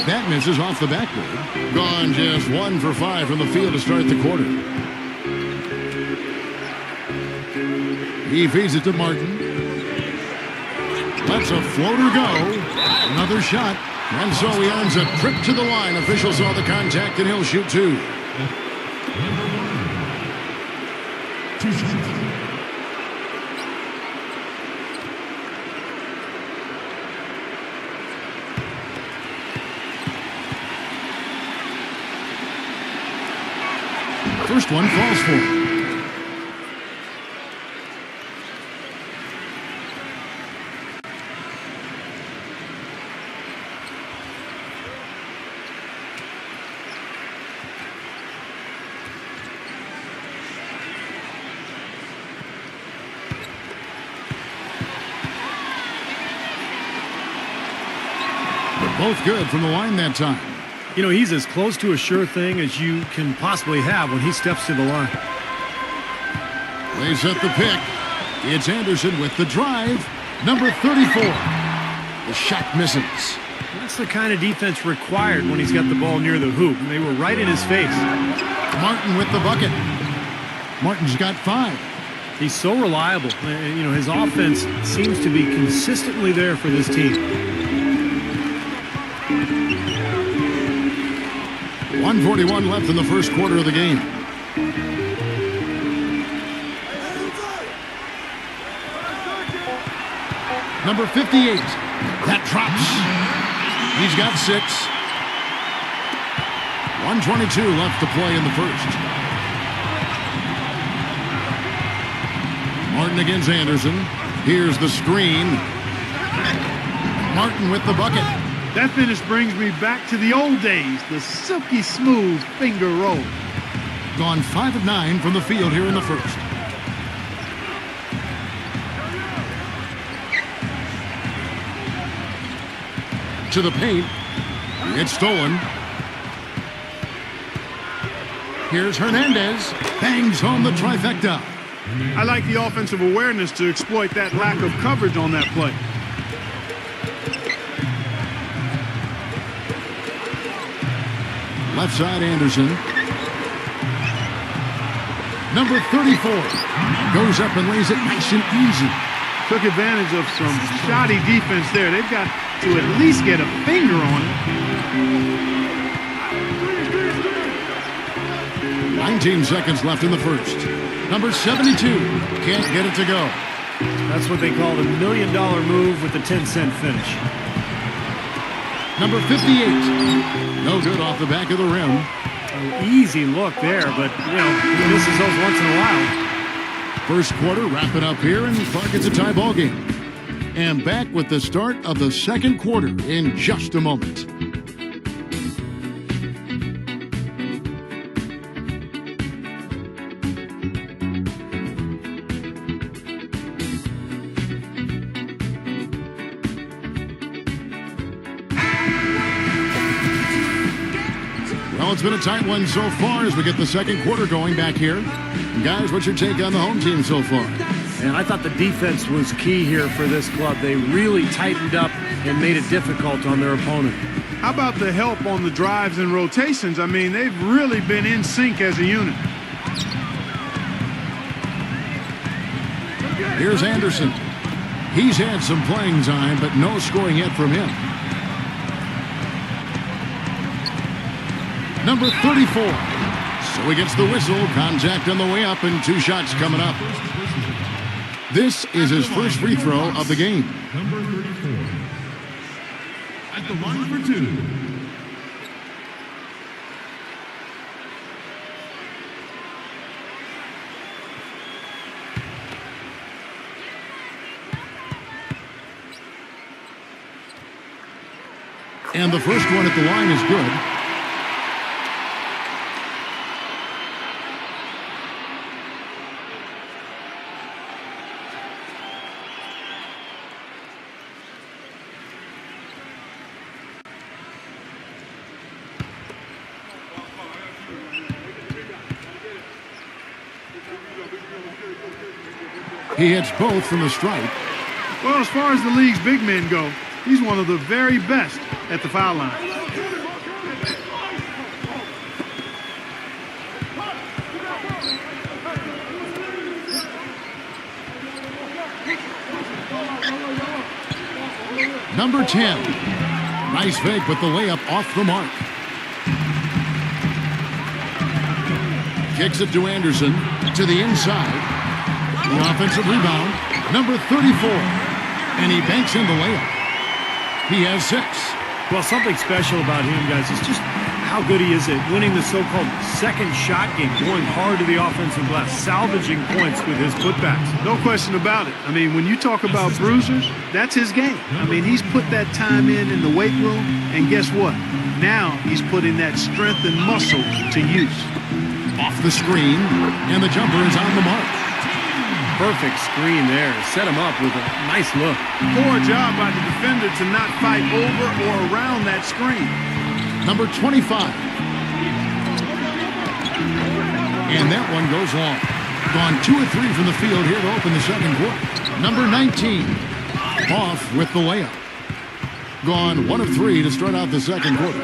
that misses off the backboard. Gone just 1 for 5 from the field to start the quarter. He feeds it to Martin. Lets a floater go. Another shot. And so he earns a trip to the line. Officials saw the contact and he'll shoot 2. First one falls for him. Both good from the line that time. You know, he's as close to a sure thing as you can possibly have when he steps to the line. They set the pick. It's Anderson with the drive. Number 34. The shot misses. That's the kind of defense required when he's got the ball near the hoop. And they were right in his face. Martin with the bucket. Martin's got 5. He's so reliable. You know, his offense seems to be consistently there for this team. 1:41 left in the first quarter of the game. Number 58. That drops. He's got 6. 1:22 left to play in the first. Martin against Anderson. Here's the screen. Martin with the bucket. That finish brings me back to the old days, the silky smooth finger roll. Gone 5 of 9 from the field here in the first. to the paint. It's stolen. Here's Hernandez. Bangs home the trifecta. I like the offensive awareness to exploit that lack of coverage on that play. Left side, Anderson. Number 34 goes up and lays it nice and easy. Took advantage of some shoddy defense there. They've got to at least get a finger on it. 19 seconds left in the first. Number 72 can't get it to go. That's what they call the $1 million move with the 10-cent finish. Number 58, no good off the back of the rim. An easy look there, but, you know, he misses those once in a while. First quarter wrapping up here, and Clark gets a tie ball game. And back with the start of the second quarter in just a moment. Well, it's been a tight one so far as we get the second quarter going back here. And guys, what's your take on the home team so far? And I thought the defense was key here for this club. They really tightened up and made it difficult on their opponent. How about the help on the drives and rotations? I mean, they've really been in sync as a unit. Here's Anderson. He's had some playing time, but no scoring yet from him. Number 34. So he gets the whistle. Contact on the way up, and 2 shots coming up. This is his first free throw of the game. Number 34. At the line for 2. And the first one at the line is good. He hits both from the stripe. Well, as far as the league's big men go, he's one of the very best at the foul line. Number 10. Nice fake with the layup off the mark. Kicks it to Anderson to the inside. The offensive rebound. Number 34. And he banks in the layup. He has 6. Well, something special about him, guys, is just how good he is at winning the so-called second shot game, going hard to the offensive glass, salvaging points with his putbacks. No question about it. I mean, when you talk about bruisers, that's his game. I mean, he's put that time in the weight room, and guess what? Now he's putting that strength and muscle to use. Off the screen, and the jumper is on the mark. Perfect screen there. Set him up with a nice look. Poor job by the defender to not fight over or around that screen. Number 25. And that one goes long. Gone 2 of 3 from the field here to open the second quarter. Number 19. Off with the layup. Gone 1 of 3 to start out the second quarter.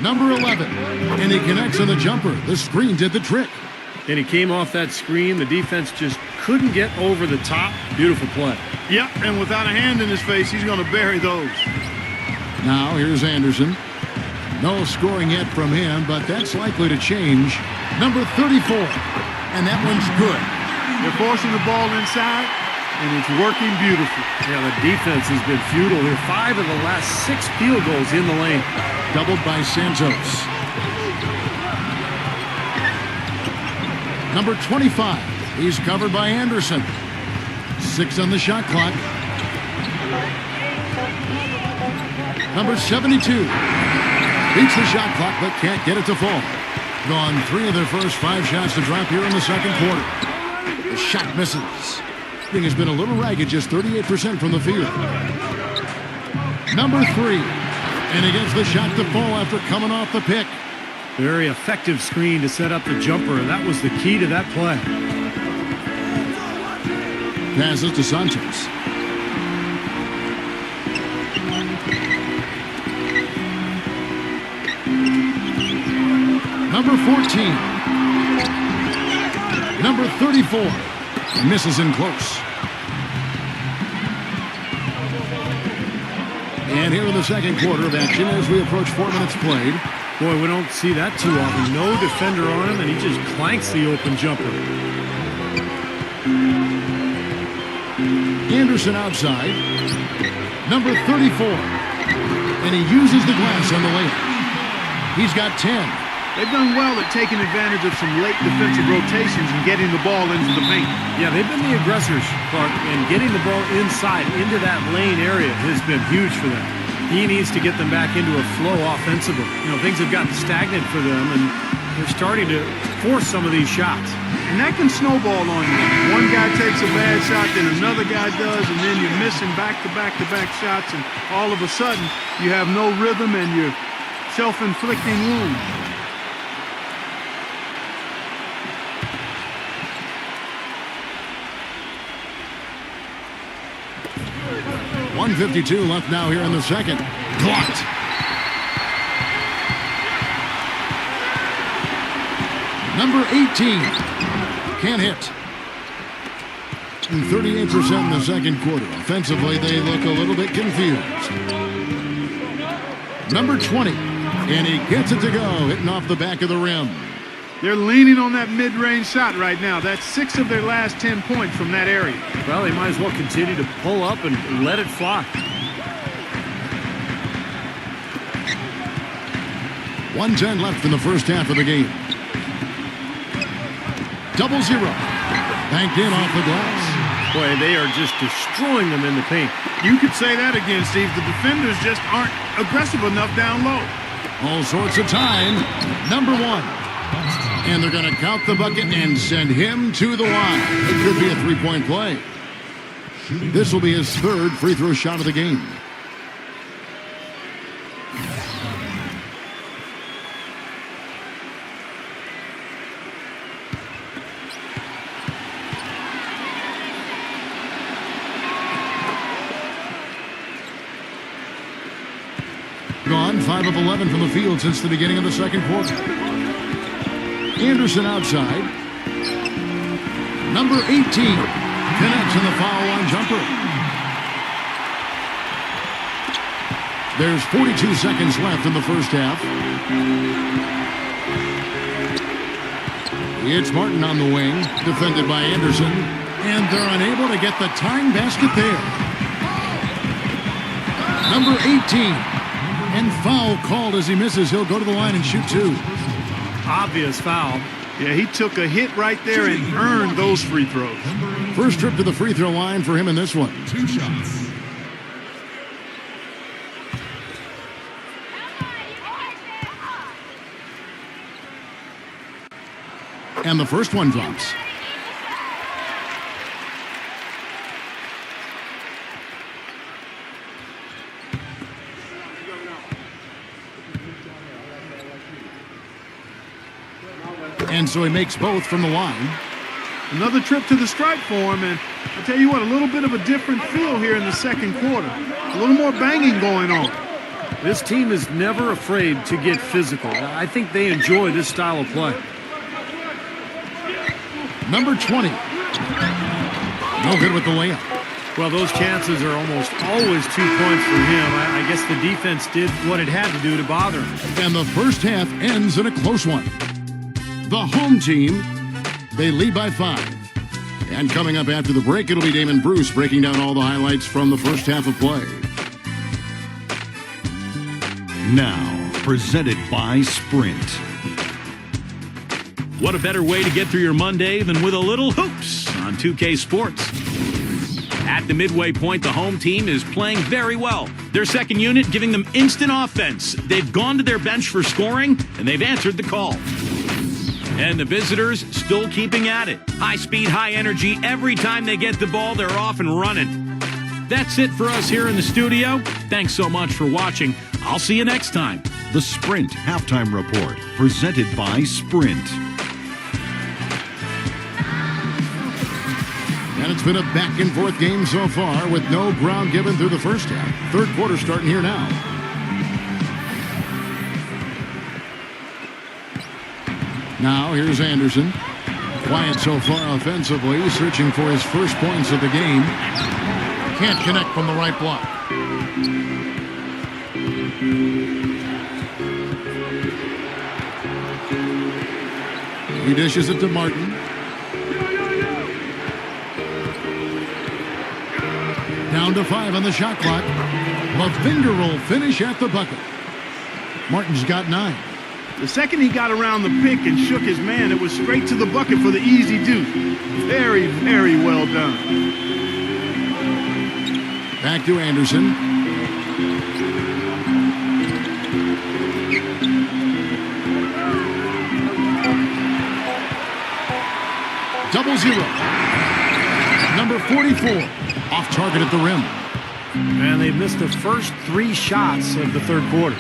Number 11. And he connects on the jumper. The screen did the trick. And he came off that screen. The defense just couldn't get over the top. Beautiful play. Yep, and without a hand in his face, he's going to bury those. Now here's Anderson. No scoring yet from him, but that's likely to change. Number 34. And that one's good. They're forcing the ball inside, and it's working beautifully. Yeah, the defense has been futile here. 5 of the last 6 field goals in the lane. Doubled by Santos. Number 25. He's covered by Anderson. 6 on the shot clock. Number 72. Beats the shot clock, but can't get it to fall. Gone 3 of their first 5 shots to drop here in the second quarter. The shot misses. Thing has been a little ragged, just 38% from the field. Number 3. And he gets the shot to fall after coming off the pick. Very effective screen to set up the jumper, and that was the key to that play. Passes to Sanchez. Number 14. Number 34. Misses in close. And here in the second quarter of action as we approach 4 minutes played. Boy, we don't see that too often. No defender on him, and he just clanks the open jumper. Anderson outside. Number 34. And he uses the glass on the layup. He's got 10. They've done well at taking advantage of some late defensive rotations and getting the ball into the paint. Yeah, they've been the aggressors, Clark, and getting the ball inside into that lane area has been huge for them. He needs to get them back into a flow offensively. You know, things have gotten stagnant for them, and they're starting to force some of these shots. And that can snowball on you. One guy takes a bad shot, then another guy does, and then you're missing back-to-back-to-back shots, and all of a sudden you have no rhythm and you're self-inflicting wounds. .152 left now here in the second. Blocked. Number 18. Can't hit. 38% in the second quarter. Offensively, they look a little bit confused. Number 20. And he gets it to go, hitting off the back of the rim. They're leaning on that mid-range shot right now. That's 6 of their last 10 points from that area. Well, they might as well continue to pull up and let it fly. 1:10 left in the first half of the game. 0-0. Banked in off the glass. Boy, they are just destroying them in the paint. You could say that again, Steve. The defenders just aren't aggressive enough down low. All sorts of time. Number 1. And they're going to count the bucket and send him to the line. It could be a three-point play. This will be his third free throw shot of the game. Gone 5 of 11 from the field since the beginning of the second quarter. Anderson outside. Number 18 connects in the foul line jumper. There's 42 seconds left in the first half. It's Martin on the wing, defended by Anderson, and they're unable to get the tying basket there. Number 18, and foul called as he misses. He'll go to the line and shoot 2. Obvious foul. Yeah, he took a hit right there and earned those free throws. First trip to the free throw line for him in this one. 2 shots. And the first one drops. And so he makes both from the line. Another trip to the stripe for him, and I'll tell you what, a little bit of a different feel here in the second quarter. A little more banging going on. This team is never afraid to get physical. I think they enjoy this style of play. Number 20. No good with the layup. Well, those chances are almost always 2 points for him. I guess the defense did what it had to do to bother him. And the first half ends in a close one. The home team, they lead by 5. And coming up after the break, it'll be Damon Bruce breaking down all the highlights from the first half of play. Now, presented by Sprint. What a better way to get through your Monday than with a little hoops on 2K Sports. At the midway point, the home team is playing very well. Their second unit giving them instant offense. They've gone to their bench for scoring, and they've answered the call. And the visitors still keeping at it. High speed, high energy. Every time they get the ball, they're off and running. That's it for us here in the studio. Thanks so much for watching. I'll see you next time. The Sprint Halftime Report, presented by Sprint. And it's been a back-and-forth game so far with no ground given through the first half. Third quarter starting here now. Now here's Anderson. Quiet so far offensively, searching for his first points of the game. Can't connect from the right block. He dishes it to Martin. Down to 5 on the shot clock. The finger roll finish at the bucket. Martin's got 9. The second he got around the pick and shook his man, it was straight to the bucket for the easy deuce. Very, very well done. Back to Anderson. Double zero. Number 44. Off target at the rim. And they've missed the first 3 shots of the third quarter.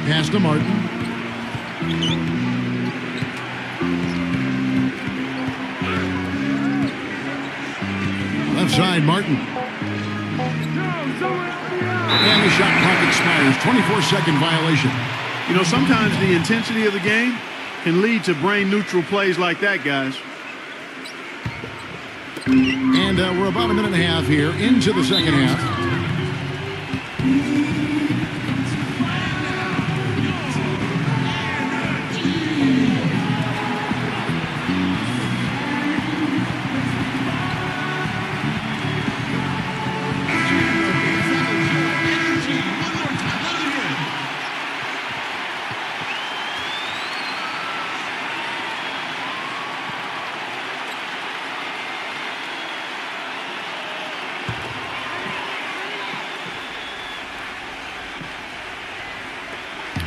Pass to Martin. Left side, Martin. And the shot clock expires. 24-second violation. You know, sometimes the intensity of the game can lead to brain-neutral plays like that, guys. And we're about a minute and a half here into the second half.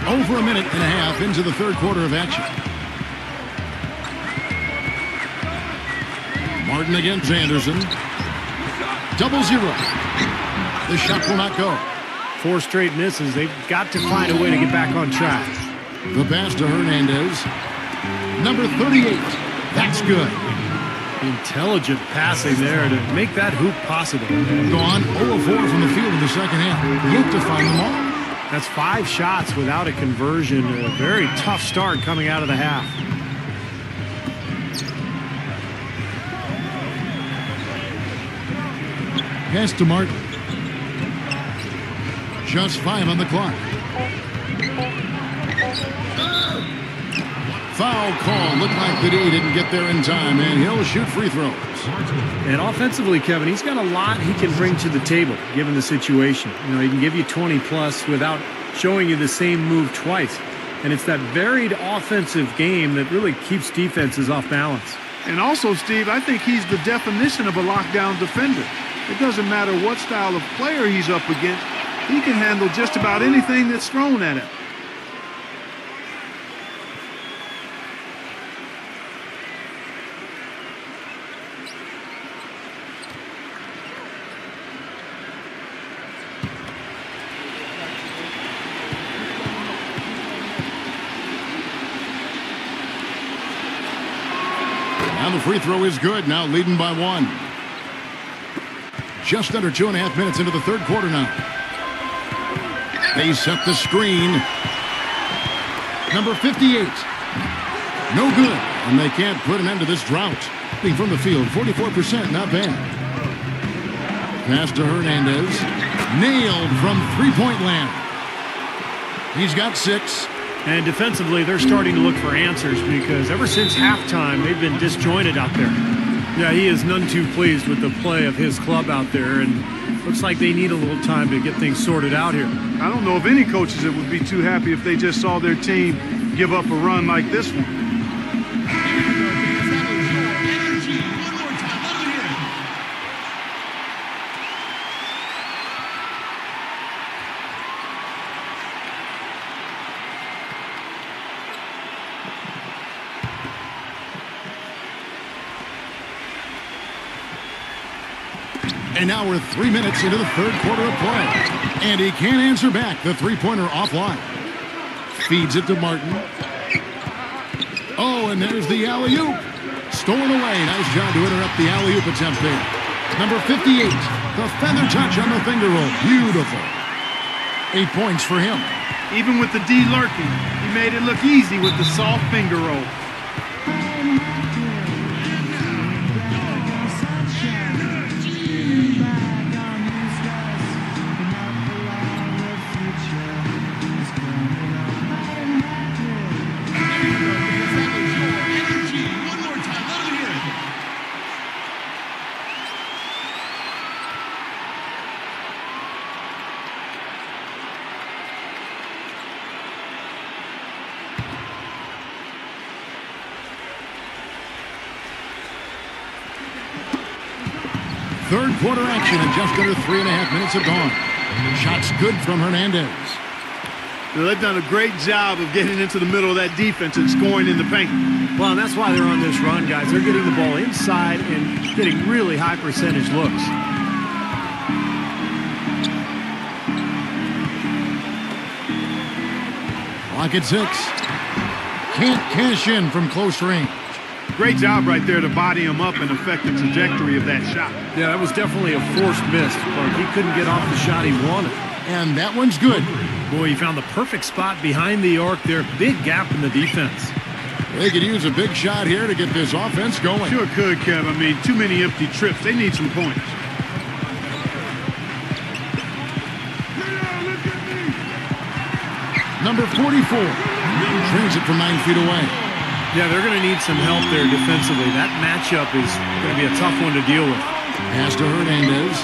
Over a minute and a half into the third quarter of action. Martin against Anderson. Double zero. The shot will not go. 4 straight misses. They've got to find a way to get back on track. The pass to Hernandez. Number 38. That's good. Intelligent passing there to make that hoop possible. Gone 0 of 4 from the field in the second half. Yet to find them all. That's 5 shots without a conversion. A very tough start coming out of the half. Pass to Martin. Just 5 on the clock. Foul call. Looked like the D didn't get there in time, and he'll shoot free throws. And offensively, Kevin, he's got a lot he can bring to the table, given the situation. You know, he can give you 20-plus without showing you the same move twice. And it's that varied offensive game that really keeps defenses off balance. And also, Steve, I think he's the definition of a lockdown defender. It doesn't matter what style of player he's up against. He can handle just about anything that's thrown at him. Now the free throw is good. Now leading by 1. Just under 2.5 minutes into the third quarter now. They set the screen. Number 58. No good. And they can't put an end to this drought. Being from the field, 44%, not bad. Pass to Hernandez. Nailed from three-point land. He's got 6. And defensively, they're starting to look for answers because ever since halftime, they've been disjointed out there. Yeah, he is none too pleased with the play of his club out there, and looks like they need a little time to get things sorted out here. I don't know of any coaches that would be too happy if they just saw their team give up a run like this one. And now we're 3 minutes into the third quarter of play. And he can't answer back. The three-pointer offline. Feeds it to Martin. Oh, and there's the alley-oop. Stolen away. Nice job to interrupt the alley-oop attempt there. Number 58, the feather touch on the finger roll. Beautiful. 8 points for him. Even with the D lurking, he made it look easy with the soft finger roll. Third quarter action and just under 3.5 minutes have gone. Shots good from Hernandez. Now, they've done a great job of getting into the middle of that defense and scoring in the paint. Well, and that's why they're on this run, guys. They're getting the ball inside and getting really high percentage looks. Clock at 6. Can't cash in from close range. Great job right there to body him up and affect the trajectory of that shot. Yeah, that was definitely a forced miss. He couldn't get off the shot he wanted. And that one's good. Boy, he found the perfect spot behind the arc there. Big gap in the defense. They could use a big shot here to get this offense going. Sure could, Kev. I mean, too many empty trips. They need some points. Number 44. Trains it from 9 feet away. Yeah, they're going to need some help there defensively. That matchup is going to be a tough one to deal with. Pass to Hernandez.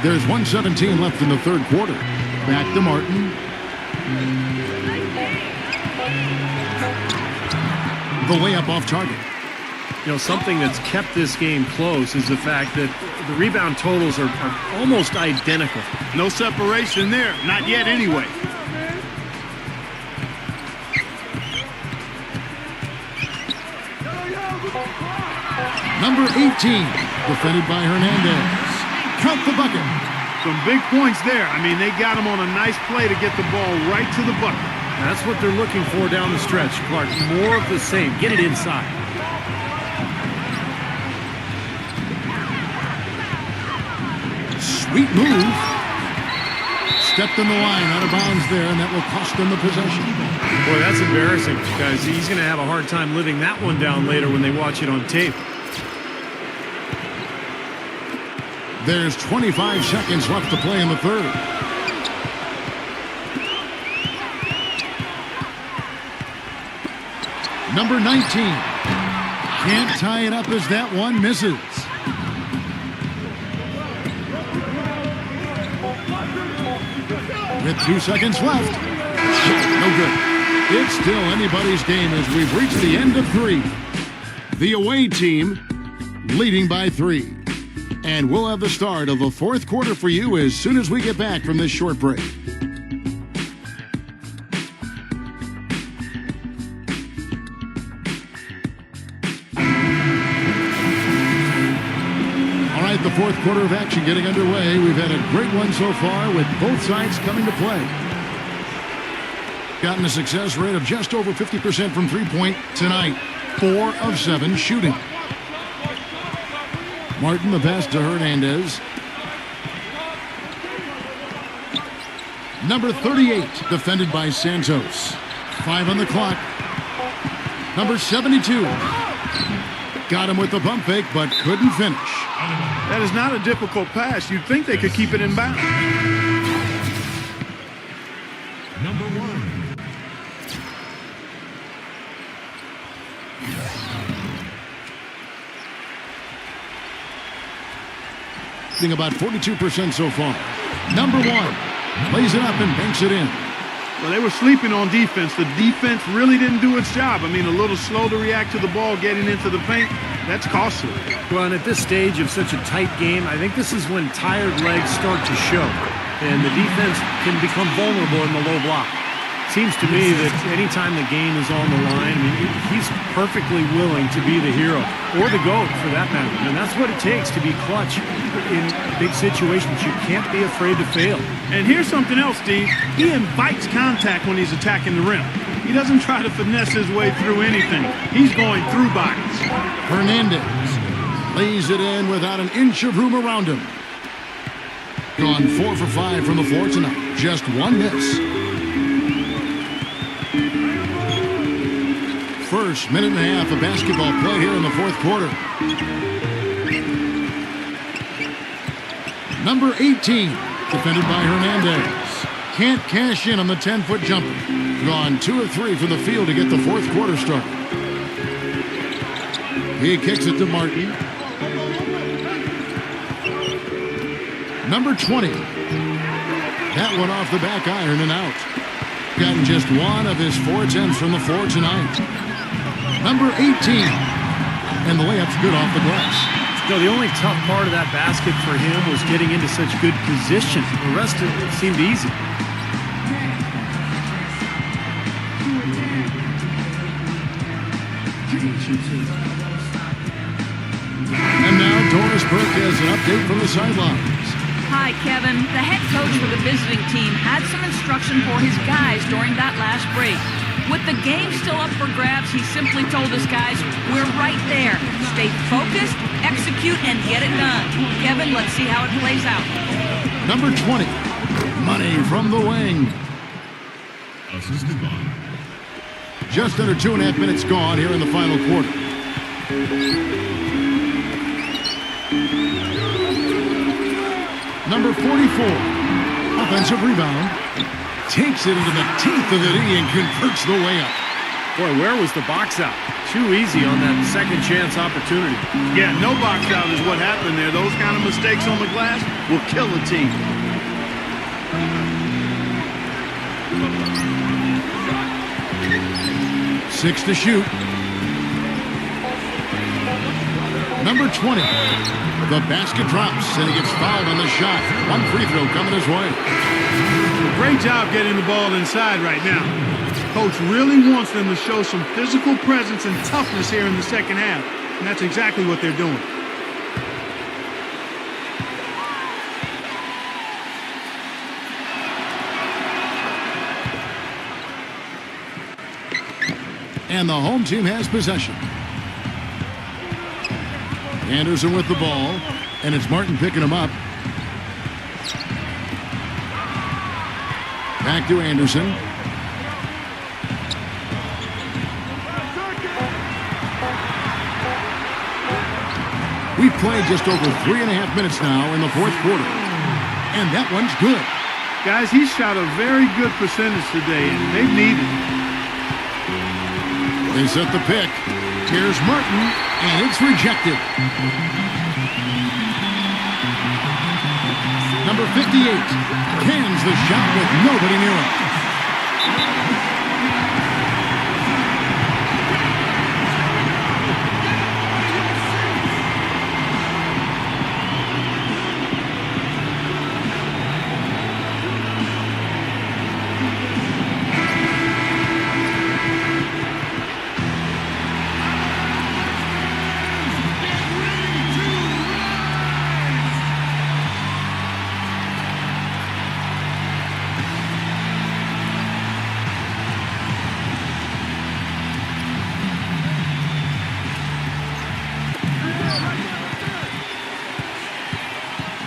There's 1:17 left in the third quarter. Back to Martin. The layup off target. You know, something that's kept this game close is the fact that the rebound totals are almost identical. No separation there. Not yet anyway. Number 18, defended by Hernandez. Count the bucket. Some big points there. I mean, they got him on a nice play to get the ball right to the bucket. That's what they're looking for down the stretch, Clark. More of the same. Get it inside. Sweet move. Stepped in the line, out of bounds there, and that will cost them the possession. Boy, that's embarrassing, guys. He's going to have a hard time living that one down later when they watch it on tape. There's 25 seconds left to play in the third. Number 19. Can't tie it up as that one misses. With 2 seconds left. No good. It's still anybody's game as we've reached the end of 3. The away team leading by 3. And we'll have the start of the fourth quarter for you as soon as we get back from this short break. All right, the fourth quarter of action getting underway. We've had a great one so far with both sides coming to play. Gotten a success rate of just over 50% from three-point tonight. 4 of 7 shooting. Martin, the pass to Hernandez. Number 38, defended by Santos. 5 on the clock. Number 72. Got him with the pump fake, but couldn't finish. That is not a difficult pass. You'd think they could keep it in bounds. Number 1. About 42% so far. Number 1 lays it up and banks it in. Well, they were sleeping on defense. The defense really didn't do its job. I mean, a little slow to react to the ball getting into the paint. That's costly. Well, and at this stage of such a tight game, I think this is when tired legs start to show. And the defense can become vulnerable in the low block. seems to me that anytime the game is on the line, I mean, he's perfectly willing to be the hero, or the GOAT for that matter. And that's what it takes to be clutch in big situations. You can't be afraid to fail. And here's something else, Steve. He invites contact when he's attacking the rim. He doesn't try to finesse his way through anything. He's going through bodies. Hernandez lays it in without an inch of room around him. Gone 4 for 5 from the floor tonight. Just one miss. First minute and a half of basketball play here in the fourth quarter. Number 18, defended by Hernandez. Can't cash in on the 10-foot jumper. Gone 2 of 3 from the field to get the fourth quarter started. He kicks it to Martin. Number 20. That one off the back iron and out. Gotten just one of his 4 attempts from the floor tonight. Number 18. And the layup's good off the glass. No, the only tough part of that basket for him was getting into such good position. The rest of it seemed easy. And now Doris Burke has an update from the sidelines. Hi, Kevin. The head coach for the visiting team had some instruction for his guys during that last break. With the game still up for grabs, he simply told his guys, we're right there. Stay focused, execute, and get it done. Kevin, let's see how it plays out. Number 20. Money from the wing. Assisted by Just under 2.5 minutes gone here in the final quarter. Number 44. Offensive rebound. Takes it into the teeth of the D and converts the layup. Boy, where was the box out? Too easy on that second chance opportunity. Yeah, no box out is what happened there. Those kind of mistakes on the glass will kill a team. Six to shoot. Number 20. The basket drops and he gets fouled on the shot. One free throw coming his way. Great job getting the ball inside right now. Coach really wants them to show some physical presence and toughness here in the second half. And that's exactly what they're doing. And the home team has possession. Anderson with the ball. And it's Martin picking him up. Back to Anderson. We've played just over 3.5 minutes now in the fourth quarter. And that one's good. Guys, he shot a very good percentage today, and they need it. They set the pick. Here's Martin, and it's rejected. Number 58 cans the shot with nobody near him.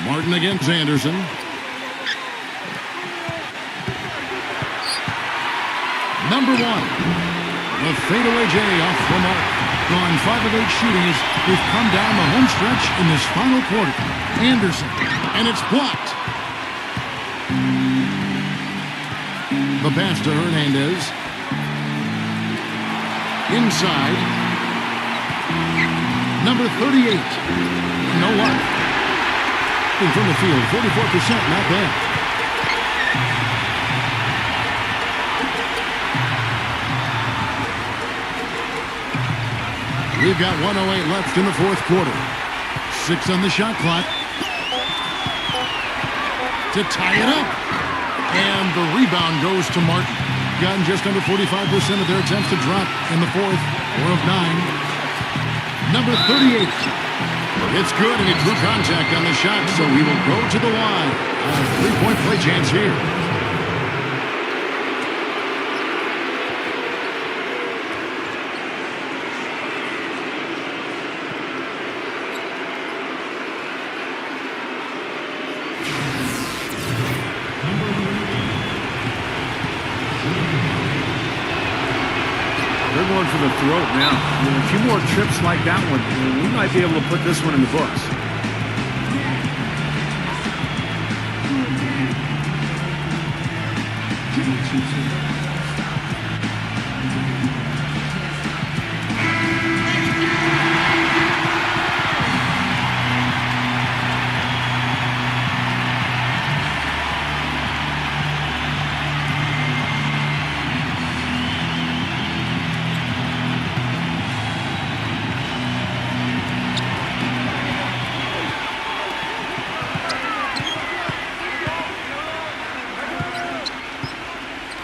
Martin against Anderson. Number 1. The fadeaway J off the mark. Gone 5 of 8 shooting as we've come down the home stretch in this final quarter. Anderson. And it's blocked. The pass to Hernandez. Inside. Number 38. No luck. From the field, 44%, not bad. We've got 1:08 left in the fourth quarter. 6 on the shot clock. To tie it up. And the rebound goes to Martin. shotgun, just under 45% of their attempts to drop in the fourth. 4 of 9. Number 38. It's good, and he drew contact on the shot, so he will go to the line. A three-point play chance here. They're going for the throat now. A few more trips like that one, we might be able to put this one in the books.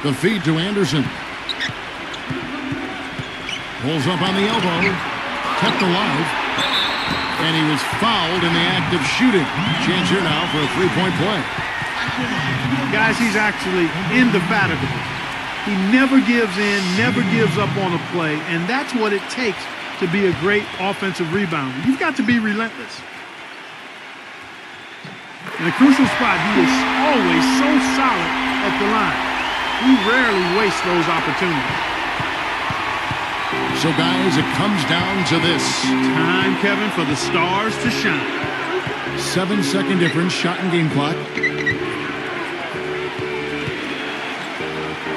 The feed to Anderson. Pulls up on the elbow. Kept alive. And he was fouled in the act of shooting. Chance here now for a three-point play. Guys, he's actually indefatigable. He never gives in, never gives up on a play, and that's what it takes to be a great offensive rebounder. You've got to be relentless. In a crucial spot, he is always so solid at the line. He rarely wastes those opportunities. So, guys, it comes down to this. Time, Kevin, for the stars to shine. 7-second difference, shot and game clock.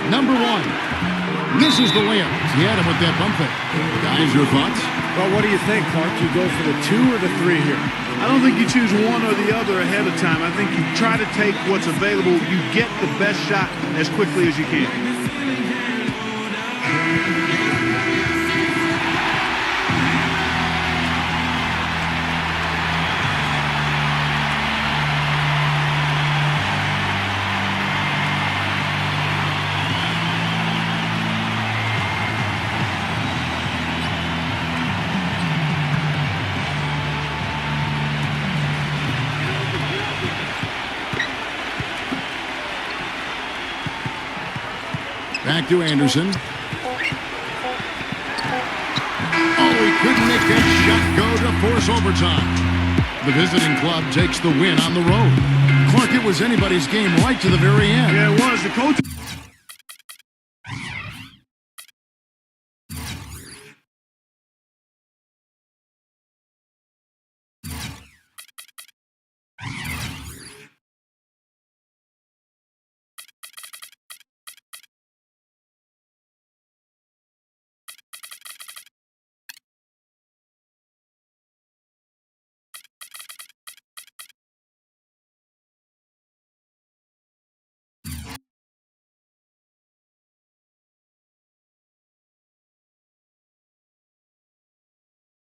Number 1. Misses the layup. He had him with that bump fake. Guys, your thoughts? Well, what do you think, Clark? You go for the 2 or the 3 here? I don't think you choose one or the other ahead of time. I think you try to take what's available. You get the best shot as quickly as you can. Back to Anderson. Oh, he couldn't make that shot go to force overtime. The visiting club takes the win on the road. Clark, it was anybody's game right to the very end. Yeah, it was. The coach...